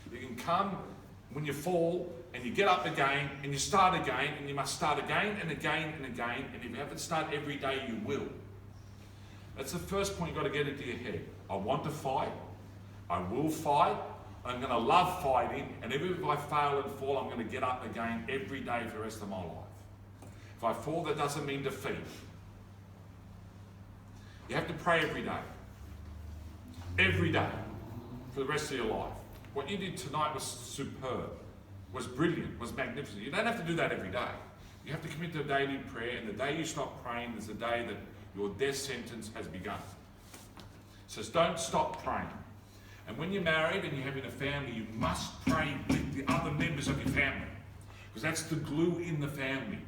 You can come when you fall, and you get up again, and you start again, and you must start again and again and again, and if you have to start every day, you will. That's the first point you've got to get into your head. I want to fight, I will fight, I'm going to love fighting, and even if I fail and fall, I'm going to get up again every day for the rest of my life. If I fall, that doesn't mean defeat. You have to pray every day. Every day, for the rest of your life. What you did tonight was superb, was brilliant, was magnificent. You don't have to do that every day. You have to commit to a daily prayer, and the day you stop praying is the day that your death sentence has begun. So don't stop praying. And when you're married and you're having a family, you must pray with the other members of your family, because that's the glue in the family.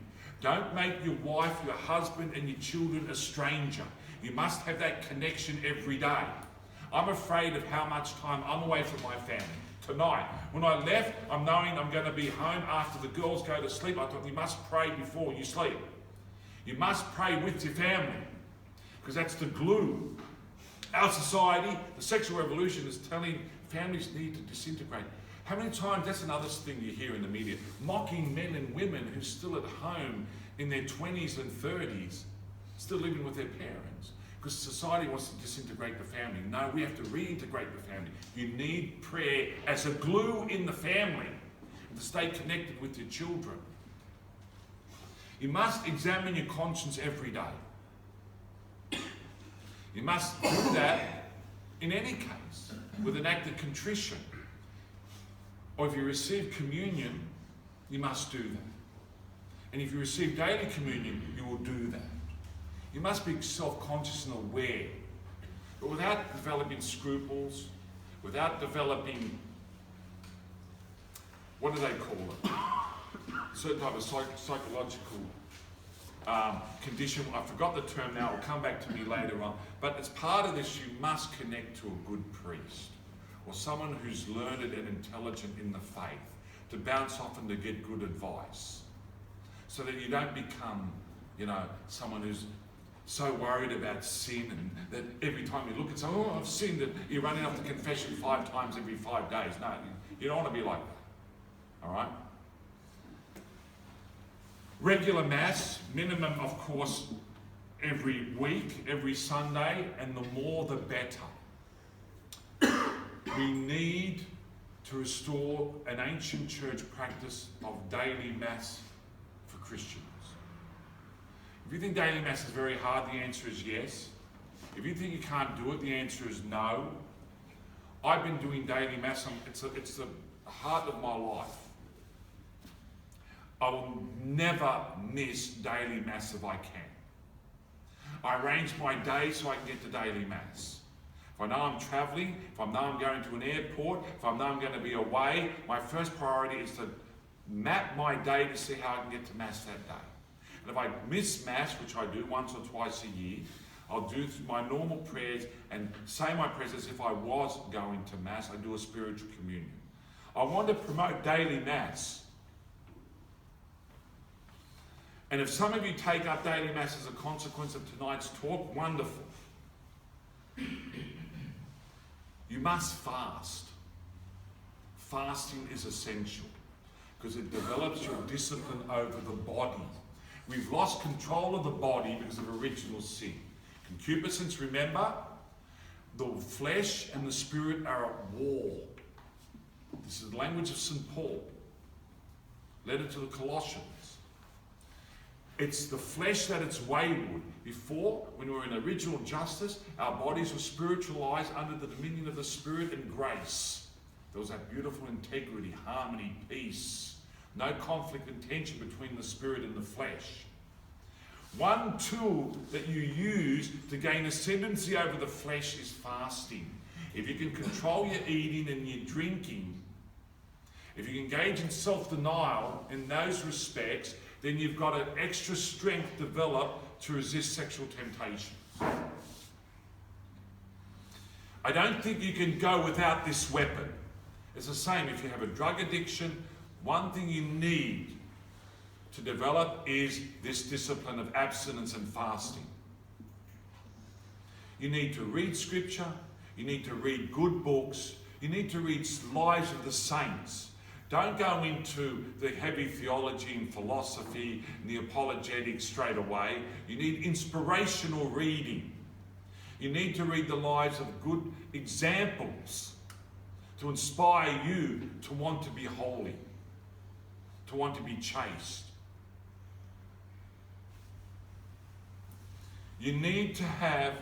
Don't make your wife, your husband, and your children a stranger. You must have that connection every day. I'm afraid of how much time I'm away from my family. tonight. When I left, I'm knowing I'm going to be home after the girls go to sleep. I thought, you must pray before you sleep. You must pray with your family, because that's the glue. Our society, the sexual revolution, is telling families need to disintegrate. How many times, that's another thing you hear in the media, mocking men and women who are still at home in their 20s and 30s, still living with their parents, because society wants to disintegrate the family. No, we have to reintegrate the family. You need prayer as a glue in the family to stay connected with your children. You must examine your conscience every day. You must do that in any case with an act of contrition. Or if you receive communion, you must do that. And if you receive daily communion, you will do that. You must be self-conscious and aware, but without developing scruples, without developing, what do they call it? A certain type of psychological condition. I forgot the term now, it'll come back to me later on. But as part of this, you must connect to a good priest, or someone who's learned and intelligent in the faith, to bounce off and to get good advice, so that you don't become, someone who's so worried about sin, and that every time you look at someone, oh, I've sinned, that you're running off to confession 5 times every 5 days. No, you don't want to be like that. All right? Regular Mass, minimum, of course, every week, every Sunday, and the more the better. We need to restore an ancient church practice of daily Mass for Christians. If you think daily Mass is very hard, the answer is yes. If you think you can't do it, the answer is no. I've been doing daily Mass. It's the heart of my life. I will never miss daily Mass if I can. I arrange my day so I can get to daily Mass. If I know I'm travelling, if I know I'm going to an airport, if I know I'm going to be away, my first priority is to map my day to see how I can get to Mass that day. And if I miss Mass, which I do once or twice a year, I'll do my normal prayers and say my prayers as if I was going to Mass. I do a spiritual communion. I want to promote daily Mass. And if some of you take up daily Mass as a consequence of tonight's talk, wonderful. You must fast. Fasting is essential because it develops your discipline over the body. We've lost control of the body because of original sin. Concupiscence, remember, the flesh and the spirit are at war. This is the language of St. Paul. Letter to the Colossians. It's the flesh that it's wayward. Before, when we were in original justice, our bodies were spiritualized under the dominion of the Spirit and grace. There was that beautiful integrity, harmony, peace. No conflict and tension between the spirit and the flesh. One tool that you use to gain ascendancy over the flesh is fasting. If you can control your eating and your drinking, if you can engage in self-denial in those respects, then you've got an extra strength developed to resist sexual temptation. I don't think you can go without this weapon. It's the same if you have a drug addiction. One thing you need to develop is this discipline of abstinence and fasting. You need to read scripture. You need to read good books. You need to read lives of the saints. Don't go into the heavy theology and philosophy and the apologetics straight away. You need inspirational reading. You need to read the lives of good examples to inspire you to want to be holy, to want to be chaste. You need to have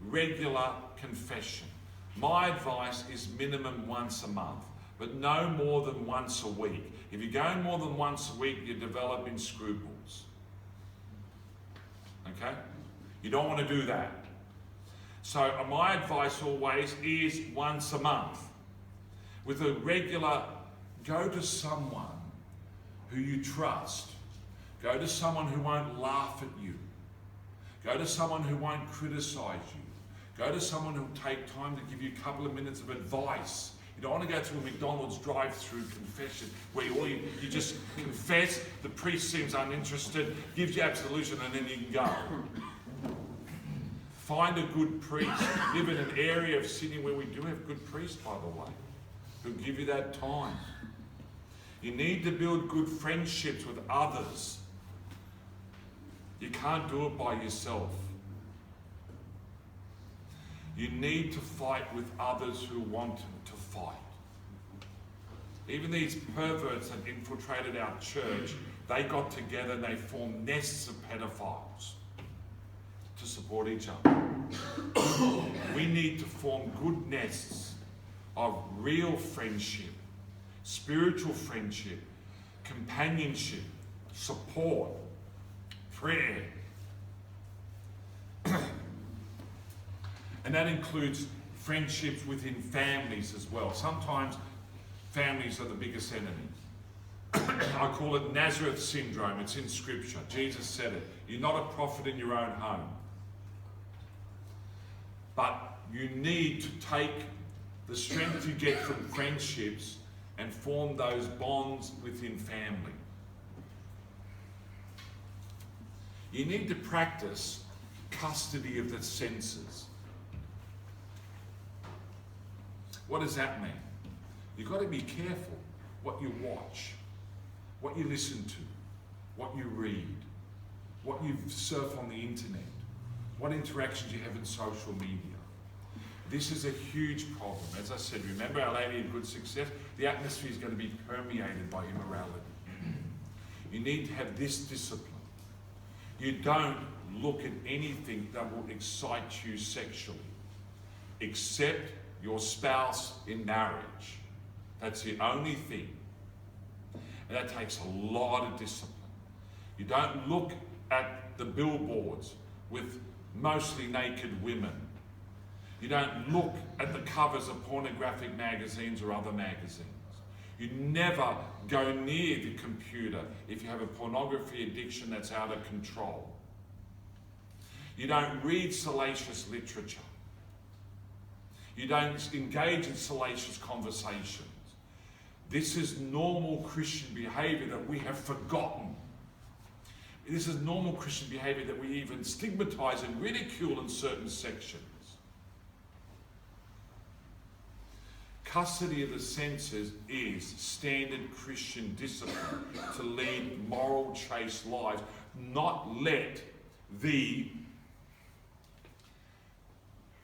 regular confession. My advice is minimum once a month, but no more than once a week. If you're going more than once a week, you're developing scruples. Okay? You don't want to do that. So my advice always is once a month. With a regular, go to someone who you trust. Go to someone who won't laugh at you. Go to someone who won't criticize you. Go to someone who will take time to give you a couple of minutes of advice. You You don't want to go through a McDonald's drive-through confession where you just confess, the priest seems uninterested, gives you absolution, and then you can go. Find a good priest. Live in an area of Sydney where we do have good priests, by the way, who'll give you that time. You need to build good friendships with others. You can't do it by yourself. You need to fight with others who want to fight. Even these perverts that infiltrated our church, they got together and they formed nests of pedophiles to support each other. We need to form good nests of real friendship, spiritual friendship, companionship, support, prayer. And that includes friendships within families as well. Sometimes families are the biggest enemy. I call it Nazareth syndrome. It's in Scripture. Jesus said it. You're not a prophet in your own home. But you need to take the strength you get from friendships and form those bonds within family. You need to practice custody of the senses. What does that mean? You've got to be careful what you watch, what you listen to, what you read, what you surf on the internet, what interactions you have in social media. This is a huge problem. As I said, remember Our Lady of Good Success? The atmosphere is going to be permeated by immorality. You need to have this discipline. You don't look at anything that will excite you sexually, except your spouse in marriage. That's the only thing. And that takes a lot of discipline. You don't look at the billboards with mostly naked women. You don't look at the covers of pornographic magazines or other magazines. You never go near the computer if you have a pornography addiction that's out of control. You don't read salacious literature. You don't engage in salacious conversations. This is normal Christian behavior that we have forgotten. This is normal Christian behavior that we even stigmatize and ridicule in certain sections. Custody of the senses is standard Christian discipline to lead moral, chaste lives, not let the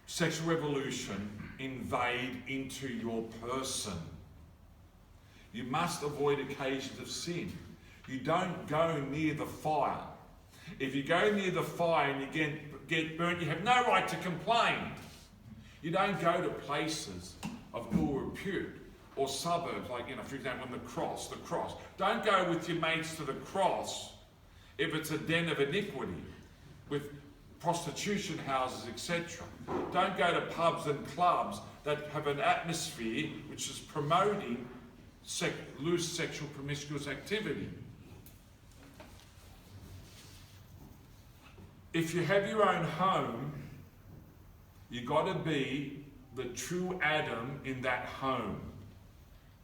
sexual revolution invade into your person. You must avoid occasions of sin. You don't go near the fire. If you go near the fire and you get burnt, you have no right to complain. You don't go to places of ill repute or suburbs, like, for example, in the cross. Don't go with your mates to the cross if it's a den of iniquity with prostitution houses, etc. Don't go to pubs and clubs that have an atmosphere which is promoting loose sexual promiscuous activity. If you have your own home, you've got to be the true Adam in that home.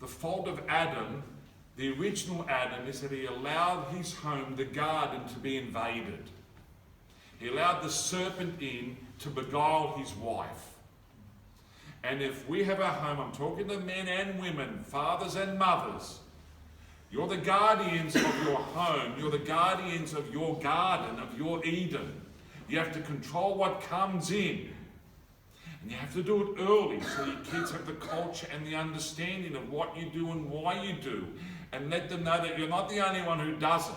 The fault of Adam, the original Adam, is that he allowed his home, the garden, to be invaded. He allowed the serpent in to beguile his wife. And if we have a home, I'm talking to men and women, fathers and mothers, you're the guardians of your home, you're the guardians of your garden, of your Eden. You have to control what comes in. And you have to do it early so your kids have the culture and the understanding of what you do and why you do. And let them know that you're not the only one who does it.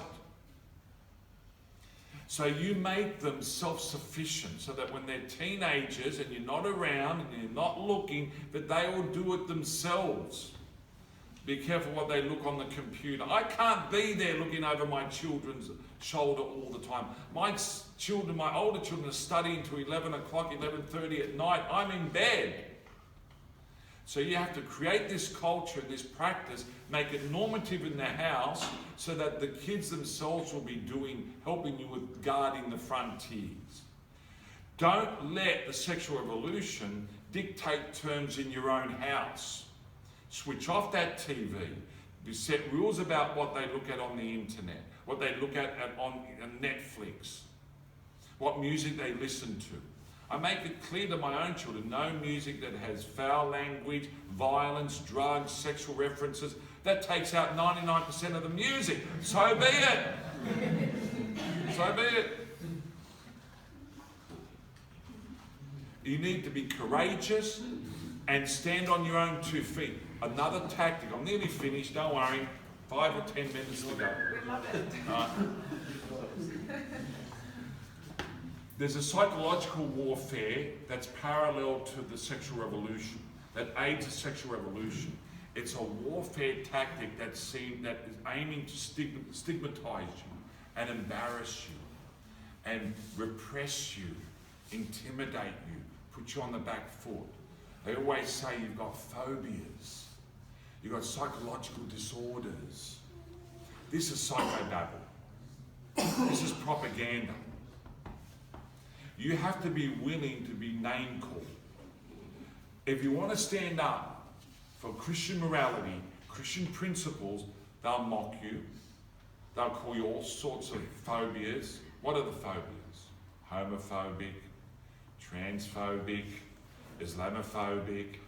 So you make them self-sufficient so that when they're teenagers and you're not around and you're not looking, that they will do it themselves. Be careful what they look on the computer. I can't be there looking over my children's shoulder all the time. My older children are studying till 11 o'clock, 11:30 at night. I'm in bed. So you have to create this culture, this practice, make it normative in the house so that the kids themselves will be helping you with guarding the frontiers. Don't let the sexual revolution dictate terms in your own house. Switch off that TV. We set rules about what they look at on the internet, what they look at on Netflix, what music they listen to. I make it clear to my own children, no music that has foul language, violence, drugs, sexual references. That takes out 99% of the music. So be it. So be it. You need to be courageous and stand on your own 2 feet. Another tactic. I'm nearly finished, don't worry. 5 or 10 minutes to go. We love it. There's a psychological warfare that's parallel to the sexual revolution, that aids the sexual revolution. It's a warfare tactic that is aiming to stigmatize you and embarrass you and repress you, intimidate you, put you on the back foot. They always say you've got phobias, you've got psychological disorders. This is psychobabble. This is propaganda. You have to be willing to be name called. If you want to stand up for Christian morality, Christian principles, they'll mock you. They'll call you all sorts of phobias. What are the phobias? Homophobic, transphobic, Islamophobic.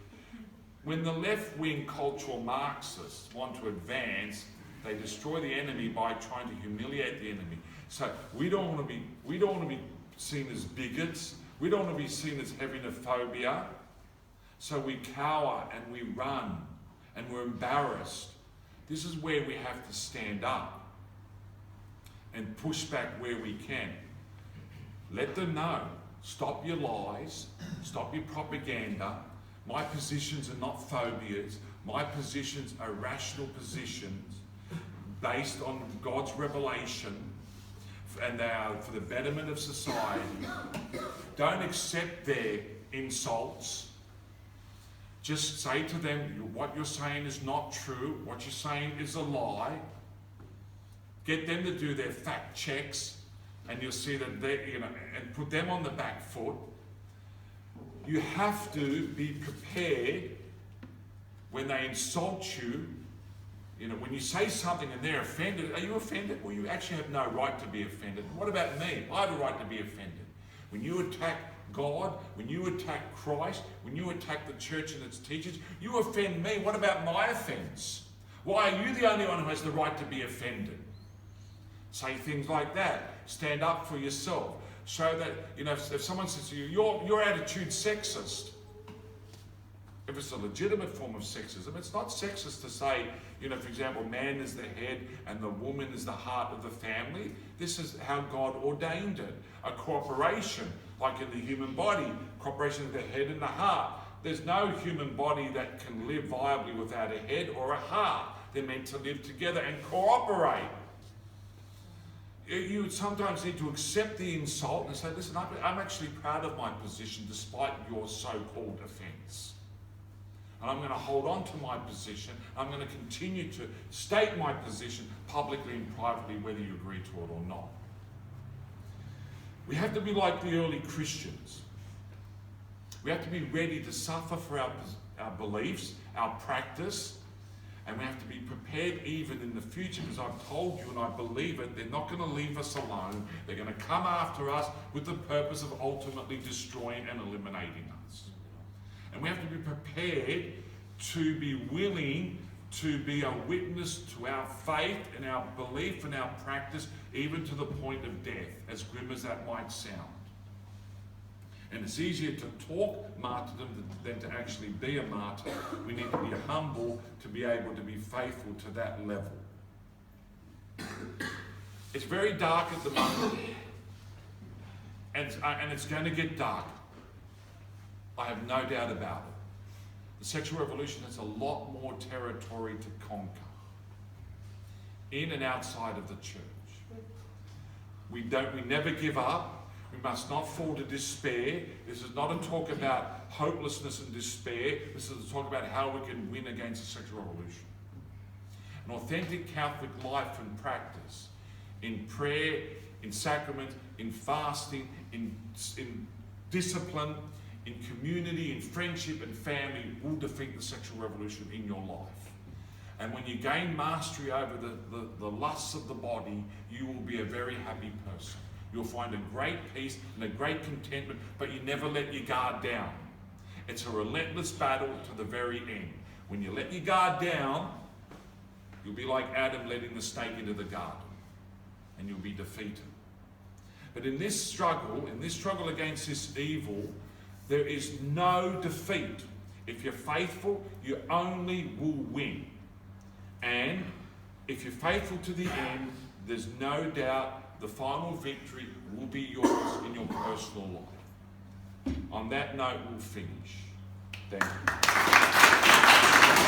When the left-wing cultural Marxists want to advance, they destroy the enemy by trying to humiliate the enemy. So we don't want to be seen as bigots. We don't want to be seen as having a phobia. So we cower and we run and we're embarrassed. This is where we have to stand up and push back where we can. Let them know. Stop your lies. Stop your propaganda. My positions are not phobias. My positions are rational positions based on God's revelation, and they are for the betterment of society. Don't accept their insults. Just say to them, what you're saying is not true. What you're saying is a lie. Get them to do their fact checks, and you'll see that they, and put them on the back foot. You have to be prepared when they insult you. When you say something and they're offended, are you offended? Well, you actually have no right to be offended. What about me? I have a right to be offended. When you attack God, when you attack Christ, when you attack the church and its teachers, you offend me. What about my offense? Why are you the only one who has the right to be offended? Say things like that. Stand up for yourself. Show that, if someone says to you, your attitude's sexist. If it's a legitimate form of sexism, it's not sexist to say, for example, man is the head and the woman is the heart of the family. This is how God ordained it. A cooperation, like in the human body, cooperation of the head and the heart. There's no human body that can live viably without a head or a heart. They're meant to live together and cooperate. You sometimes need to accept the insult and say, listen, I'm actually proud of my position despite your so-called offence. And I'm going to hold on to my position. I'm going to continue to state my position publicly and privately, whether you agree to it or not. We have to be like the early Christians. We have to be ready to suffer for our beliefs, our practice, and we have to be prepared even in the future, because I've told you and I believe it, they're not going to leave us alone. They're going to come after us with the purpose of ultimately destroying and eliminating us. And we have to be prepared to be willing to be a witness to our faith and our belief and our practice, even to the point of death, as grim as that might sound. And it's easier to talk martyrdom than to actually be a martyr. We need to be humble to be able to be faithful to that level. It's very dark at the moment, and it's going to get darker. I have no doubt about it. The sexual revolution has a lot more territory to conquer, in and outside of the church. We never give up. We must not fall to despair. This is not a talk about hopelessness and despair. This is a talk about how we can win against the sexual revolution. An authentic Catholic life and practice, in prayer, in sacrament, in fasting, in discipline, in community, in friendship and family will defeat the sexual revolution in your life. And when you gain mastery over the lusts of the body, you will be a very happy person. You'll find a great peace and a great contentment, but you never let your guard down. It's a relentless battle to the very end. When you let your guard down, you'll be like Adam letting the snake into the garden, and you'll be defeated. But in this struggle against this evil, there is no defeat. If you're faithful, you only will win. And if you're faithful to the end, there's no doubt the final victory will be yours in your personal life. On that note, we'll finish. Thank you.